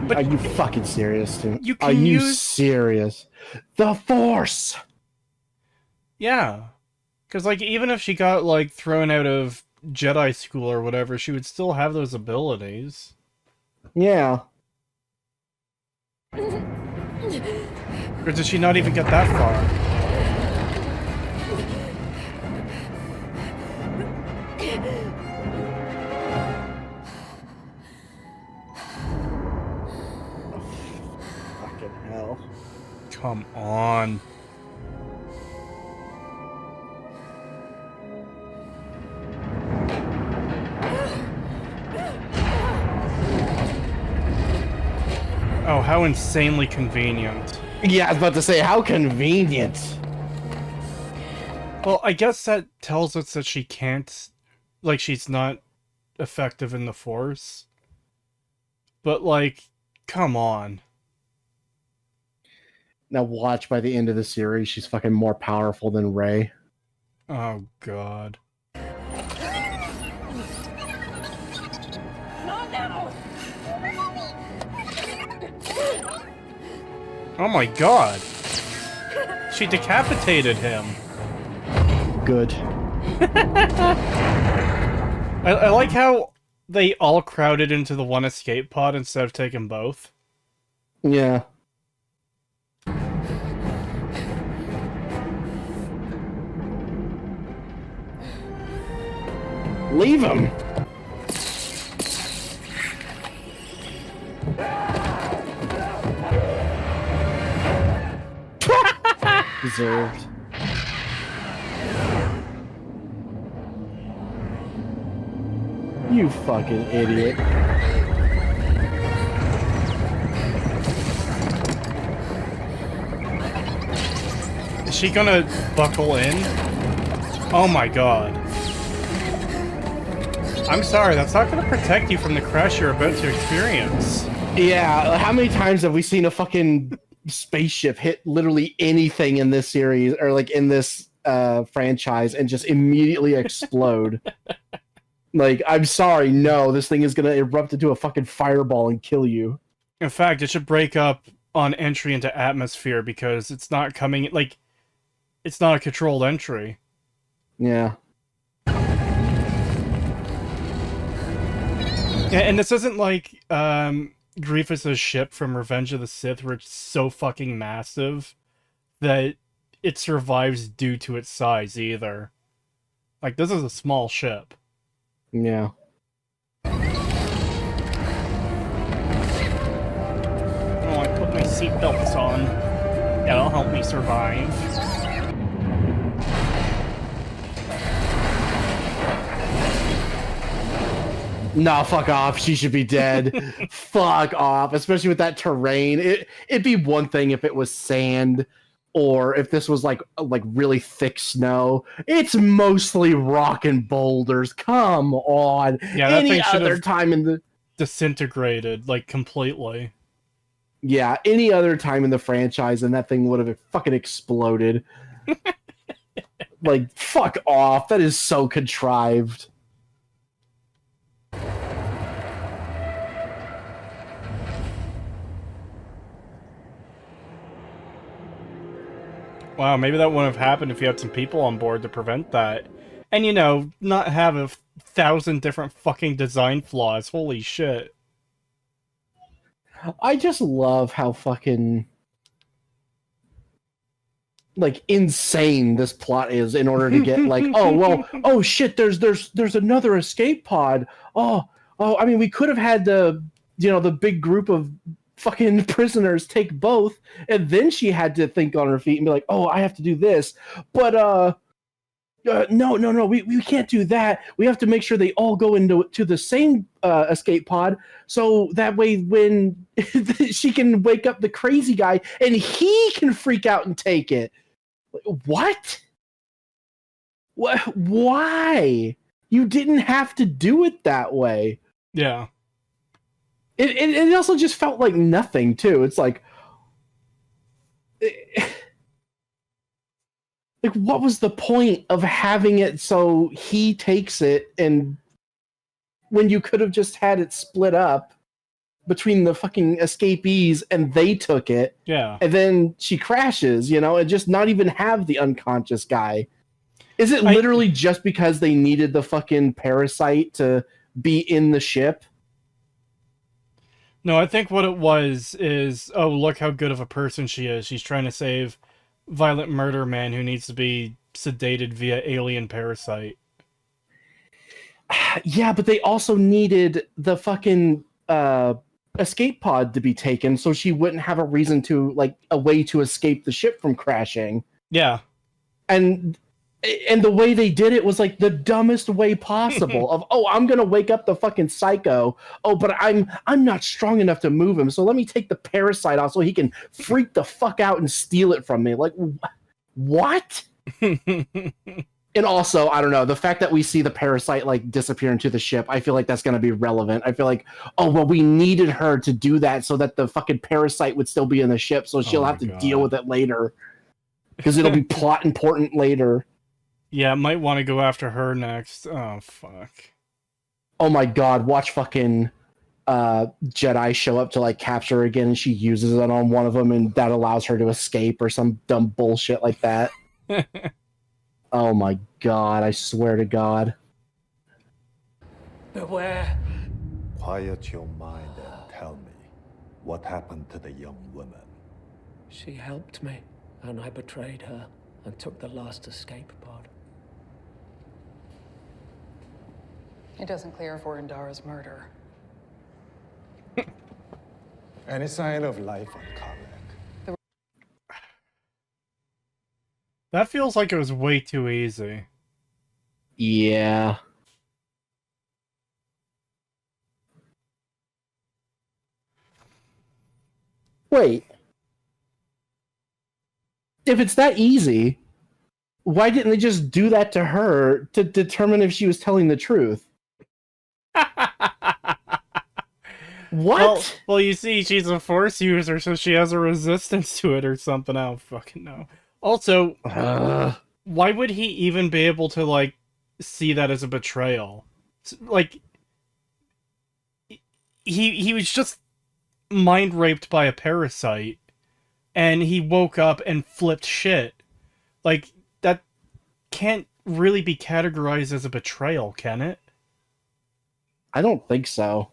But are you fucking serious, dude? Are you serious? The Force! Yeah. Because, like, even if she got, like, thrown out of Jedi school or whatever, she would still have those abilities. Yeah. Or did she not even get that far? Fucking hell. Come on. Oh, how insanely convenient. Yeah, I was about to say, how convenient. Well, I guess that tells us that she can't... Like, she's not effective in the Force. But, like, come on. Now watch, by the end of the series, she's fucking more powerful than Rey. Oh, God. Oh my god! She decapitated him! Good. I like how they all crowded into the one escape pod instead of taking both. Yeah. Leave him! Deserved. You fucking idiot. Is she gonna buckle in? Oh my god. I'm sorry, that's not going to protect you from the crash you're about to experience. Yeah, how many times have we seen a fucking spaceship hit literally anything in this series or like in this franchise and just immediately explode? Like, I'm sorry, no, this thing is gonna erupt into a fucking fireball and kill you. In fact, it should break up on entry into atmosphere because it's not coming, like, it's not a controlled entry. Yeah. Yeah, and this isn't like, Grievous' ship from Revenge of the Sith where it's so fucking massive that it survives due to its size either. Like, this is a small ship. Yeah. Oh, I put my seatbelts on. That'll help me survive. Nah, fuck off. She should be dead. Fuck off. Especially with that terrain. It'd be one thing if it was sand or if this was like really thick snow. It's mostly rock and boulders. Come on. Yeah, that any thing should other have time in the disintegrated, like, completely. Yeah, any other time in the franchise and that thing would have fucking exploded. Like, fuck off. That is so contrived. Wow, maybe that wouldn't have happened if you had some people on board to prevent that. And, you know, not have 1,000 different fucking design flaws. Holy shit. I just love how fucking like insane this plot is in order to get like, oh well, oh shit, there's another escape pod. I mean, we could have had the big group of fucking prisoners take both, and then she had to think on her feet and be like, oh, I have to do this, but no, we can't do that. We have to make sure they all go into the same escape pod, so that way when she can wake up the crazy guy and he can freak out and take it. What? Why? You didn't have to do it that way. Yeah. It also just felt like nothing too. It's like what was the point of having it so he takes it and when you could have just had it split up between the fucking escapees and they took it. Yeah. And then she crashes, and just not even have the unconscious guy. Is it literally just because they needed the fucking parasite to be in the ship? No, I think what it was is, oh, look how good of a person she is. She's trying to save violent murder man who needs to be sedated via alien parasite. Yeah, but they also needed the fucking escape pod to be taken so she wouldn't have a reason to, like, a way to escape the ship from crashing. Yeah. And the way they did it was like the dumbest way possible of, oh, I'm going to wake up the fucking psycho. Oh, but I'm not strong enough to move him. So let me take the parasite off so he can freak the fuck out and steal it from me. Like, what? And also, I don't know, the fact that we see the parasite like disappear into the ship, I feel like that's going to be relevant. I feel like, oh, well, we needed her to do that so that the fucking parasite would still be in the ship. So she'll have to deal with it later because it'll be plot important later. Yeah, might want to go after her next. Oh, fuck. Oh my god, watch fucking Jedi show up to like capture her again and she uses it on one of them and that allows her to escape or some dumb bullshit like that. Oh my god, I swear to God. Beware. Quiet your mind and tell me what happened to the young woman. She helped me, and I betrayed her and took the last escape pod. It doesn't clear for Indara's murder. Any sign of life on Karnak? That feels like it was way too easy. Yeah. Wait. If it's that easy, why didn't they just do that to her to determine if she was telling the truth? What? Well, you see, she's a Force user, so she has a resistance to it or something. I don't fucking know. Also, why would he even be able to, like, see that as a betrayal? Like, he was just mind raped by a parasite, and he woke up and flipped shit. Like, that can't really be categorized as a betrayal, can it? I don't think so.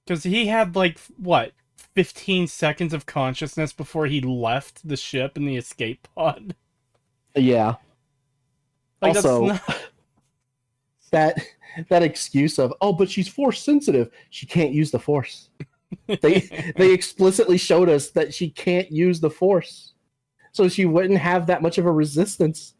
Because he had, like, what, 15 seconds of consciousness before he left the ship in the escape pod? Yeah. Like, also, that's not... that excuse of, oh, but she's Force sensitive. She can't use the Force. They explicitly showed us that she can't use the Force. So she wouldn't have that much of a resistance.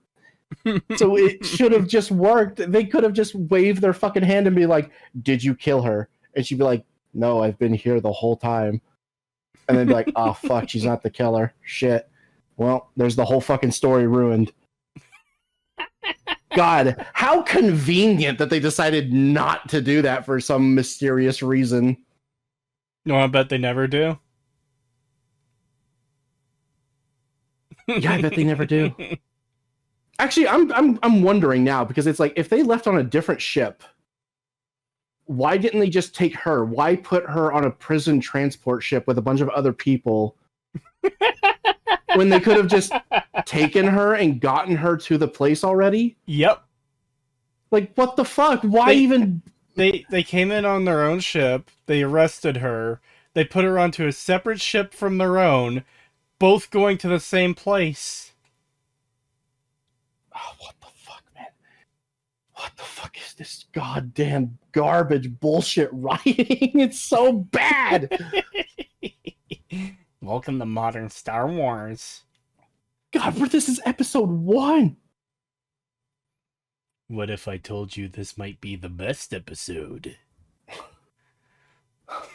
So it should have just worked. They could have just waved their fucking hand and be like, did you kill her? And she'd be like, no, I've been here the whole time. And then be like, oh, fuck, she's not the killer. Shit. Well, there's the whole fucking story ruined. God, how convenient that they decided not to do that for some mysterious reason. No, I bet they never do. Yeah, I bet they never do. Actually, I'm wondering now, because it's like, if they left on a different ship, why didn't they just take her? Why put her on a prison transport ship with a bunch of other people when they could have just taken her and gotten her to the place already? Yep. Like, what the fuck? Why even... They came in on their own ship, they arrested her, they put her onto a separate ship from their own, both going to the same place. Oh, what the fuck, man? What the fuck is this goddamn garbage bullshit writing? It's so bad! Welcome to modern Star Wars. God, this is episode 1! What if I told you this might be the best episode?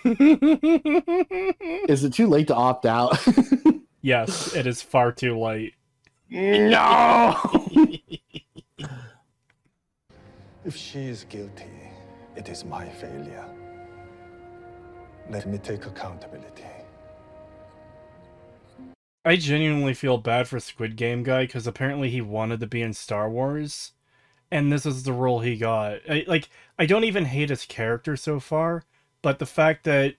Is it too late to opt out? Yes, it is far too late. No! If she is guilty, it is my failure. Let me take accountability. I genuinely feel bad for Squid Game guy, because apparently he wanted to be in Star Wars, and this is the role he got. I don't even hate his character so far, but the fact that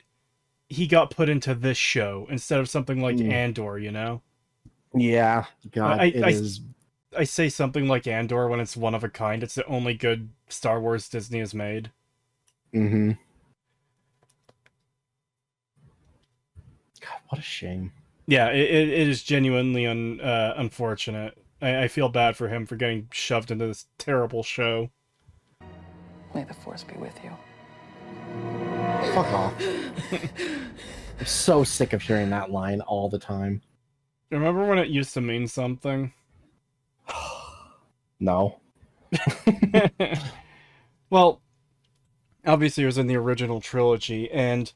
he got put into this show instead of something like Andor, you know? Yeah, God, it is. I say something like Andor when it's one of a kind. It's the only good Star Wars Disney has made. Mm-hmm. God, what a shame. Yeah, it is genuinely unfortunate. I feel bad for him for getting shoved into this terrible show. May the Force be with you. Fuck off. I'm so sick of hearing that line all the time. Remember when it used to mean something? No. Well, obviously it was in the original trilogy, and,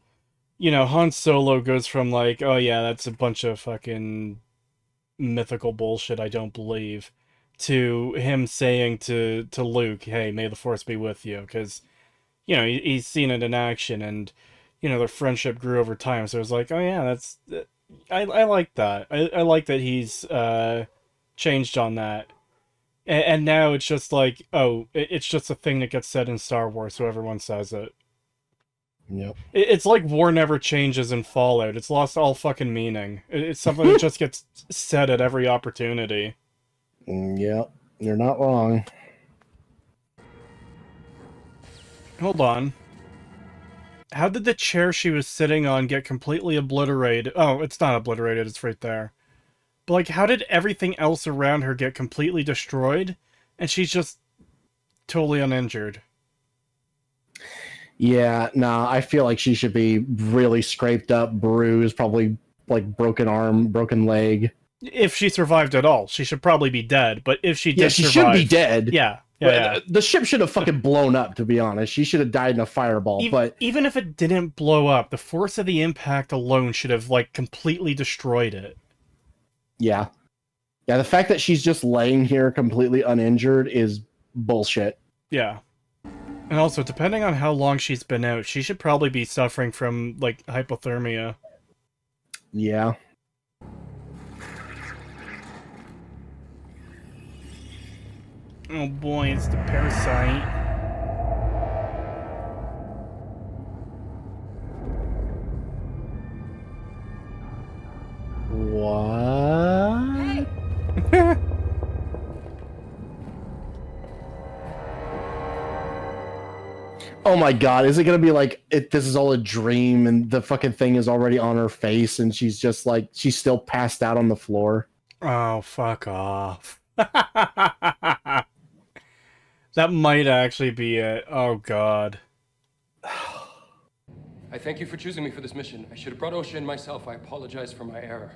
you know, Han Solo goes from like, oh yeah, that's a bunch of fucking mythical bullshit I don't believe, to him saying to Luke, hey, may the Force be with you, because, you know, he's seen it in action, and, you know, their friendship grew over time, so it was like, oh yeah, that's... I like that. I like that he's changed on that. And now it's just like, oh, it's just a thing that gets said in Star Wars, so everyone says it. Yep. It's like war never changes in Fallout. It's lost all fucking meaning. It's something that just gets said at every opportunity. Yep, you're not wrong. Hold on. How did the chair she was sitting on get completely obliterated? Oh, it's not obliterated, it's right there. But, like, how did everything else around her get completely destroyed, and she's just totally uninjured? Yeah, nah, I feel like she should be really scraped up, bruised, probably, like, broken arm, broken leg. If she survived at all, she should probably be dead, but if she did she survive... should be dead. Yeah. The ship should have fucking blown up, to be honest. She should have died in a fireball, but... Even if it didn't blow up, the force of the impact alone should have, like, completely destroyed it. Yeah. Yeah, the fact that she's just laying here completely uninjured is bullshit. Yeah. And also, depending on how long she's been out, she should probably be suffering from, like, hypothermia. Yeah. Oh boy, it's the parasite. What? Oh my god, is it gonna be like this is all a dream and the fucking thing is already on her face and she's just like she's still passed out on the floor? Oh, fuck off. That might actually be it. Oh god. I thank you for choosing me for this mission. I should have brought Osha in myself. I apologize for my error.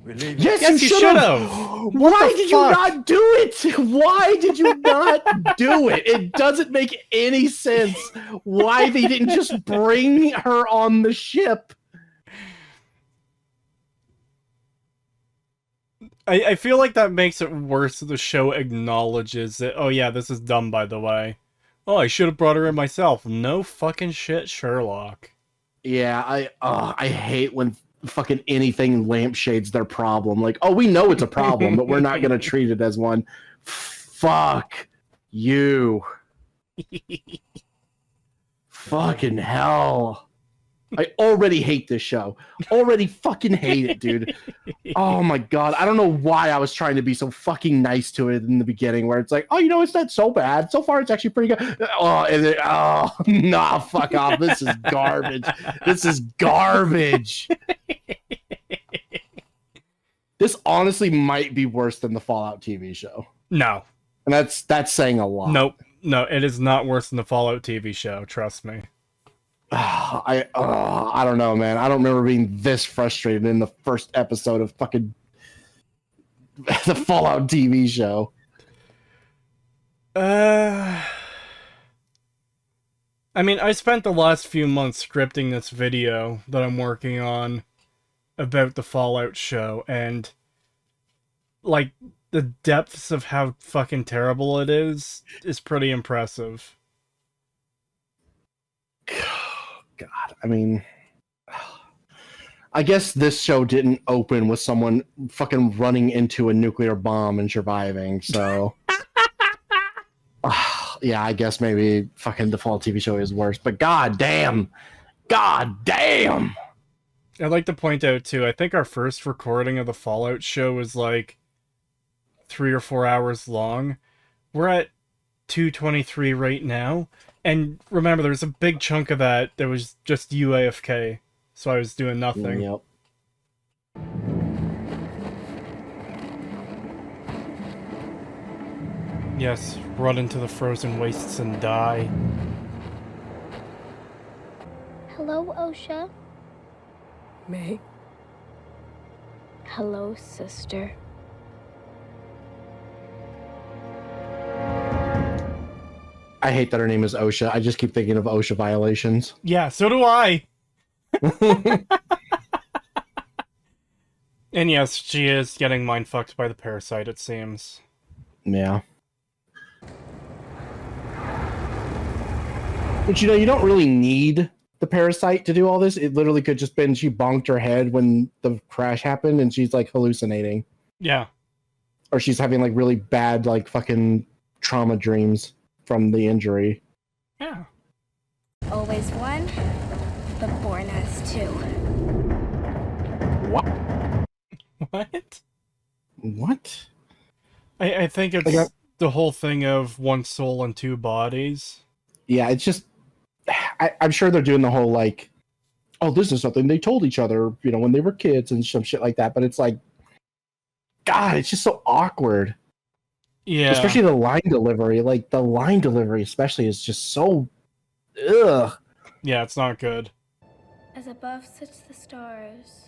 Yes, Yes, you should have. Why did you not do it? Why did you not do it? It doesn't make any sense why they didn't just bring her on the ship. I feel like that makes it worse that the show acknowledges that, oh yeah, this is dumb, by the way. Oh, I should have brought her in myself. No fucking shit, Sherlock. Yeah, I hate when fucking anything lampshades their problem. Like, oh, we know it's a problem, but we're not going to treat it as one. Fuck you. Fucking hell. I already hate this show. Already fucking hate it, dude. Oh my god. I don't know why I was trying to be so fucking nice to it in the beginning where it's like, oh, you know, it's not so bad. So far, it's actually pretty good. Nah, fuck off. This is garbage. This is garbage. This honestly might be worse than the Fallout TV show. No. And that's saying a lot. Nope. No, it is not worse than the Fallout TV show, trust me. I don't know, man. I don't remember being this frustrated in the first episode of fucking the Fallout TV show. I mean, I spent the last few months scripting this video that I'm working on about the Fallout show, and like the depths of how fucking terrible it is pretty impressive. God, I mean, I guess this show didn't open with someone fucking running into a nuclear bomb and surviving, so yeah, I guess maybe fucking the Fallout TV show is worse, but god damn. I'd like to point out too, I think our first recording of the Fallout show was like 3 or 4 hours long. We're at 2:23 right now. And remember, there's a big chunk of that was just you AFK, so I was doing nothing. Yep. Yes, run into the frozen wastes and die. Hello, Osha. May. Hello, sister. I hate that her name is OSHA. I just keep thinking of OSHA violations. Yeah, so do I. And yes, she is getting mind-fucked by the parasite, it seems. Yeah. But you know, you don't really need the parasite to do all this. It literally could just been she bonked her head when the crash happened and she's like hallucinating. Yeah. Or she's having like really bad like fucking trauma dreams from the injury. Yeah. Always one, but born as two. What? What? I think it's the whole thing of one soul and two bodies. Yeah, it's just I'm sure they're doing the whole like, oh, this is something they told each other, you know, when they were kids and some shit like that. But it's like, God, it's just so awkward. Yeah. Especially the line delivery. Like, the line delivery especially is just so... Ugh. Yeah, it's not good. As above sits the stars,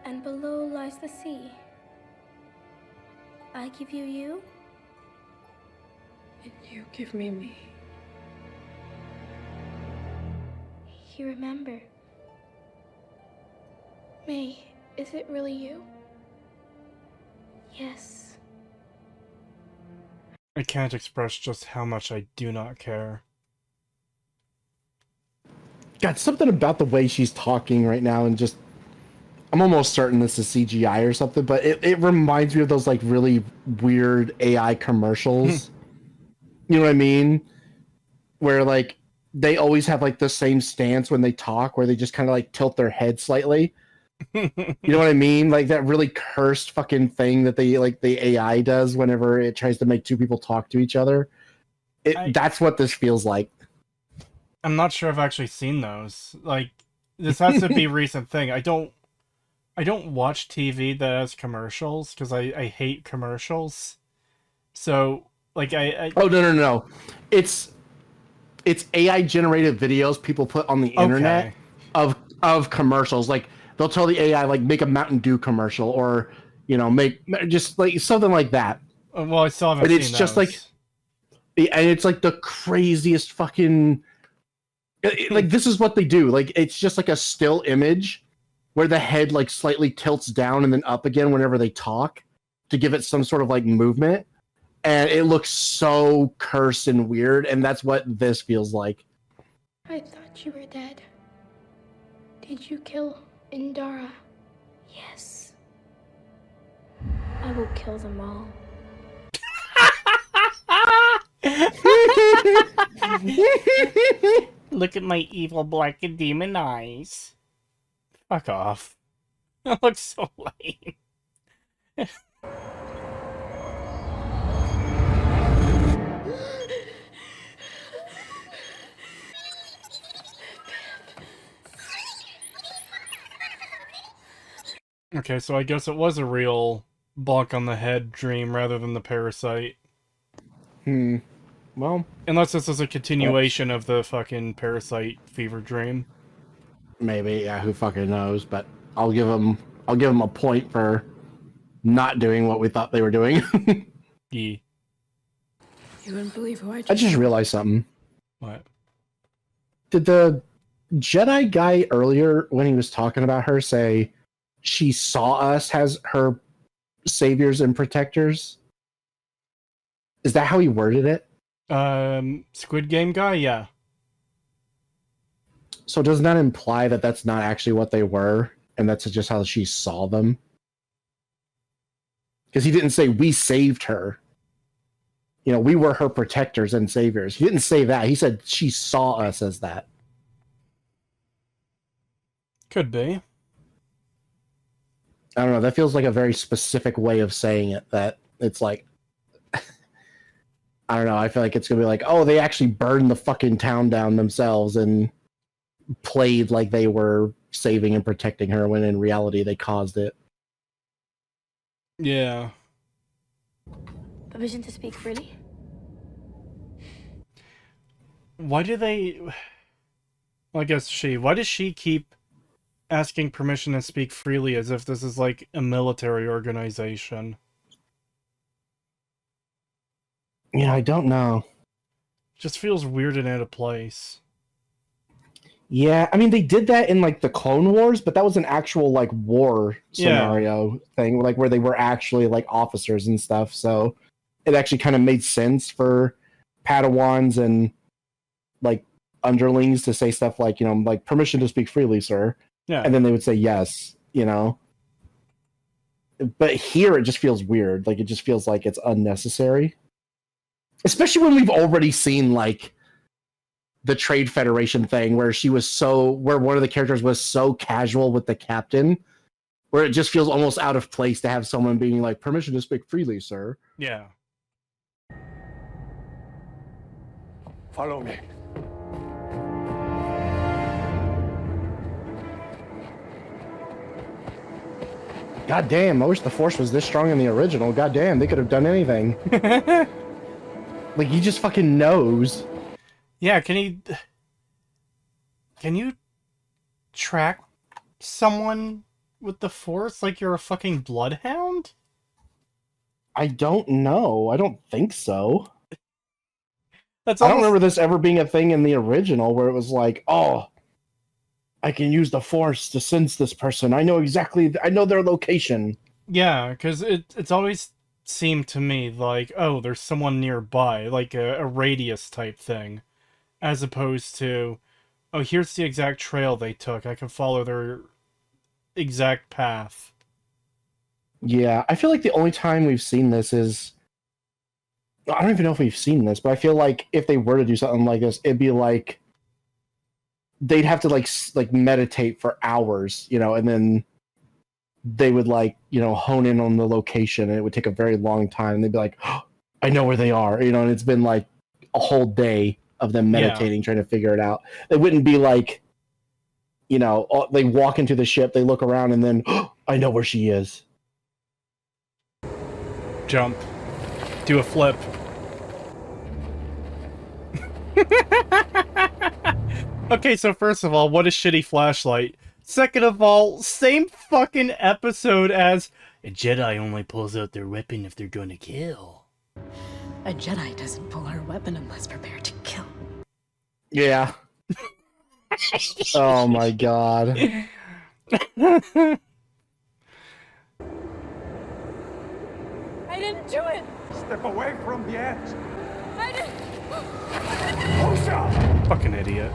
and below lies the sea. I give you you, And you give me me. you remember. May, is it really you? Yes. I I can't express just how much I do not care. God, something about the way she's talking right now, and just I'm almost certain this is CGI or something, but it reminds me of those like really weird AI commercials. You know what I mean? Where like they always have like the same stance when they talk, where they just kind of like tilt their head slightly. You know what I mean? Like that really cursed fucking thing that they like the AI does whenever it tries to make two people talk to each other. That's what this feels like. I'm not sure I've actually seen those. Like, this has to be a recent thing. I don't watch TV that has commercials because I hate commercials. So like Oh no. It's AI generated videos people put on the internet of commercials. Like they'll tell the AI like make a Mountain Dew commercial, or you know, make just like something like that. Well, I still haven't And seen it's those. just like, and it's like the craziest fucking like this is what they do. Like it's just like a still image where the head like slightly tilts down and then up again whenever they talk to give it some sort of like movement. And it looks so cursed and weird, and that's what this feels like. I thought you were dead. Did you kill Indara? Yes. I will kill them all. Look at my evil black demon eyes. Fuck off. That looks so lame. Okay, so I guess it was a real bonk on the head dream rather than the parasite. Well, unless this is a continuation of the fucking parasite fever dream. Maybe, yeah, who fucking knows, but I'll give them a point for not doing what we thought they were doing. Yeah. You wouldn't believe who I I just realized something. What? Did the Jedi guy earlier, when he was talking about her, say she saw us as her saviors and protectors? Is that how he worded it? Squid Game guy, yeah. So doesn't that imply that that's not actually what they were, and that's just how she saw them? Because he didn't say we saved her. You know, we were her protectors and saviors. He didn't say that. He said she saw us as that. Could be. I don't know. That feels like a very specific way of saying it. That it's like, I don't know. I feel like it's gonna be like, oh, they actually burned the fucking town down themselves and played like they were saving and protecting her, when in reality they caused it. Yeah. Permission to speak freely? Why do they... Well, I guess why does she keep asking permission to speak freely as if this is like a military organization? Yeah, I don't know. Just feels weird and out of place. Yeah, I mean, they did that in like the Clone Wars, but that was an actual like war scenario thing, like where they were actually like officers and stuff. So it actually kind of made sense for Padawans and like underlings to say stuff like, you know, like permission to speak freely, sir. Yeah. And then they would say yes, you know. But here it just feels weird. Like it just feels like it's unnecessary. Especially when we've already seen like the Trade Federation thing where where one of the characters was so casual with the captain, where it just feels almost out of place to have someone being like, permission to speak freely, sir. Yeah. Follow me. God damn, I wish the Force was this strong in the original. God damn, they could have done anything. Like, he just fucking knows. Yeah, can you track someone with the Force like you're a fucking bloodhound? I don't know. I don't think so. I don't remember this ever being a thing in the original where it was like, oh, I can use the Force to sense this person. I know their location. Yeah, because it's always seem to me like, oh, there's someone nearby, like a radius type thing, as opposed to, oh, here's the exact trail they took. I can follow their exact path. Yeah, I feel like the only time we've seen this is, I don't even know if we've seen this, but I feel like if they were to do something like this, it'd be like they'd have to like meditate for hours, and then they would hone in on the location, and it would take a very long time. And they'd be like, oh, I know where they are, and it's been like a whole day of them meditating, trying to figure it out. It wouldn't be like, they walk into the ship, they look around, and then, oh, I know where she is. Jump. Do a flip. Okay, so first of all, what a shitty flashlight. Second of all, same fucking episode as a Jedi only pulls out their weapon if they're gonna kill. A Jedi doesn't pull her weapon unless prepared to kill. Yeah. Oh my god. I didn't do it. Step away from the edge. I didn't. Fucking idiot.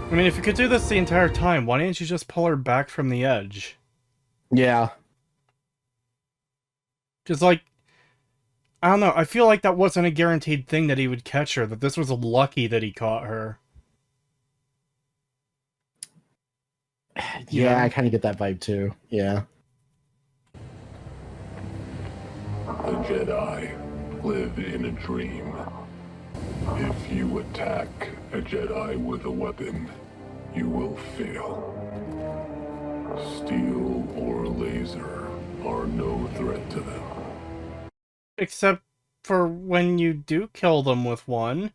I mean, if you could do this the entire time, why didn't you just pull her back from the edge? Yeah. Because, like, I don't know, I feel like that wasn't a guaranteed thing that he would catch her, that this was lucky that he caught her. Yeah, I kind of get that vibe too. Yeah. The Jedi live in a dream. If you attack a Jedi with a weapon, you will fail. Steel or laser are no threat to them. Except for when you do kill them with one.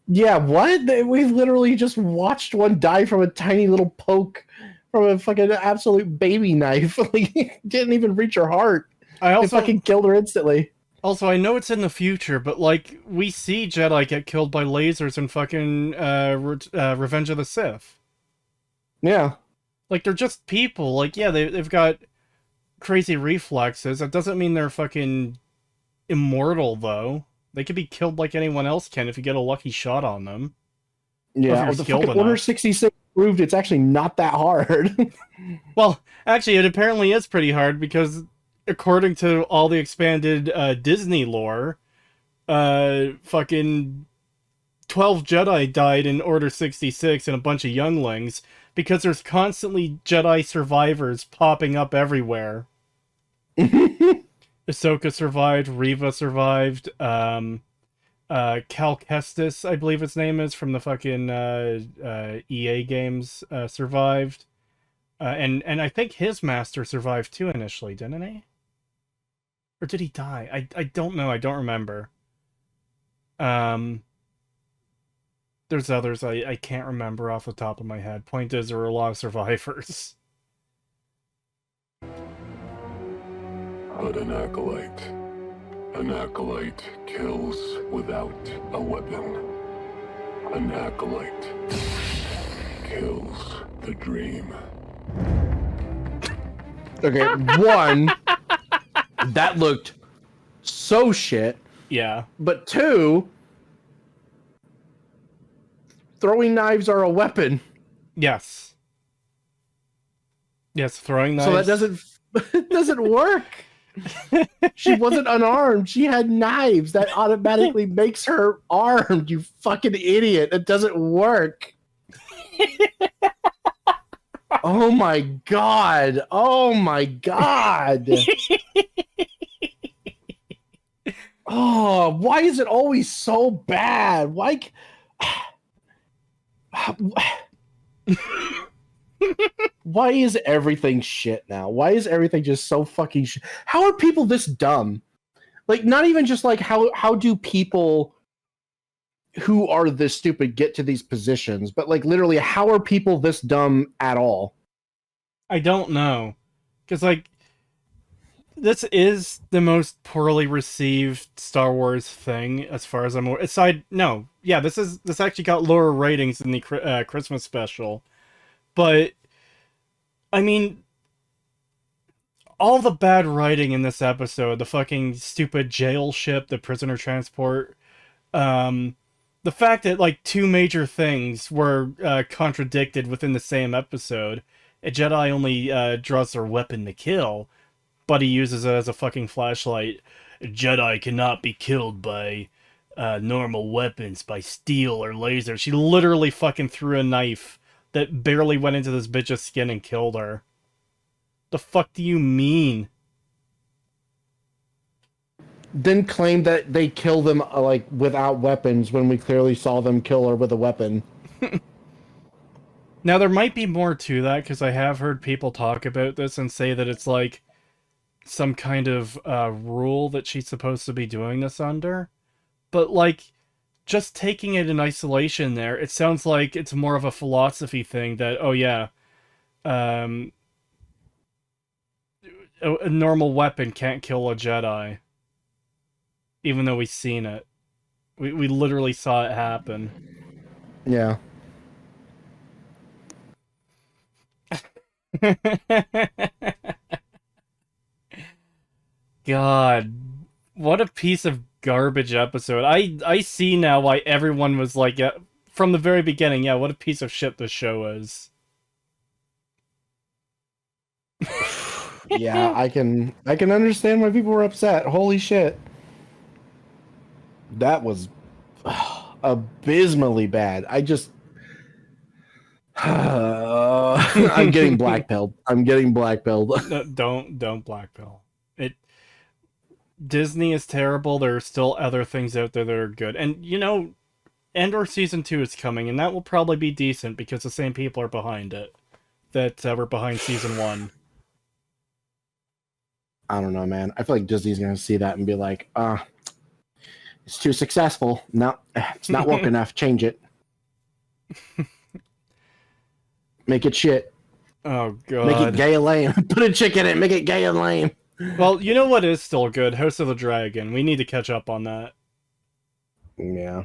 Yeah, what? We literally just watched one die from a tiny little poke from a fucking absolute baby knife. Like, didn't even reach her heart. It fucking killed her instantly. Also, I know it's in the future, but, like, we see Jedi get killed by lasers in fucking Revenge of the Sith. Yeah. Like, they're just people. Like, yeah, they've got crazy reflexes. That doesn't mean they're fucking immortal, though. They could be killed like anyone else can if you get a lucky shot on them. Yeah, or the fucking Order 66 proved it's actually not that hard. Well, actually, it apparently is pretty hard because, according to all the expanded Disney lore, fucking 12 Jedi died in Order 66 and a bunch of younglings because there's constantly Jedi survivors popping up everywhere. Ahsoka survived, Reva survived, Cal Kestis, I believe his name is, from the fucking EA games, survived. And I think his master survived too initially, didn't he? Or did he die? I don't know, I don't remember. There's others I can't remember off the top of my head. Point is, there were a lot of survivors. But an acolyte kills without a weapon. An acolyte kills the dream. Okay, one, that looked so shit. Yeah. But two, throwing knives are a weapon. Yes. Yes, throwing knives. So that doesn't work. She wasn't unarmed. She had knives. That automatically makes her armed, you fucking idiot. It doesn't work. Oh my god. Oh my god. Oh, why is it always so bad? Why? Why is everything shit now? Why is everything just so fucking shit? How are people this dumb? Like, not even just like how do people who are this stupid get to these positions, but like literally how are people this dumb at all? I don't know. Because, like, this is the most poorly received Star Wars thing, as far as I'm aware. This actually got lower ratings than the Christmas special. But, I mean, all the bad writing in this episode, the fucking stupid jail ship, the prisoner transport, the fact that, like, two major things were contradicted within the same episode. A Jedi only draws their weapon to kill, but he uses it as a fucking flashlight. A Jedi cannot be killed by normal weapons, by steel or laser. She literally fucking threw a knife that barely went into this bitch's skin and killed her. The fuck do you mean? Then claim that they kill them like without weapons when we clearly saw them kill her with a weapon. Now there might be more to that, because I have heard people talk about this and say that it's like some kind of rule that she's supposed to be doing this under. But like, just taking it in isolation there, it sounds like it's more of a philosophy thing that, oh yeah, a normal weapon can't kill a Jedi. Even though we've seen it. We literally saw it happen. Yeah. God. What a piece of garbage episode. I see now why everyone was like, from the very beginning, yeah, what a piece of shit this show is. Yeah, I can understand why people were upset. Holy shit. That was abysmally bad. I'm getting blackpilled. I'm getting blackpilled. No, don't blackpill. Disney is terrible. There are still other things out there that are good. And, you know, Andor Season 2 is coming, and that will probably be decent because the same people are behind it that were behind Season 1. I don't know, man. I feel like Disney's going to see that and be like, it's too successful. No, it's not working enough. Change it. Make it shit. Oh, God. Make it gay and lame. Put a chick in it. Make it gay and lame. Well, you know what is still good? House of the Dragon. We need to catch up on that. Yeah.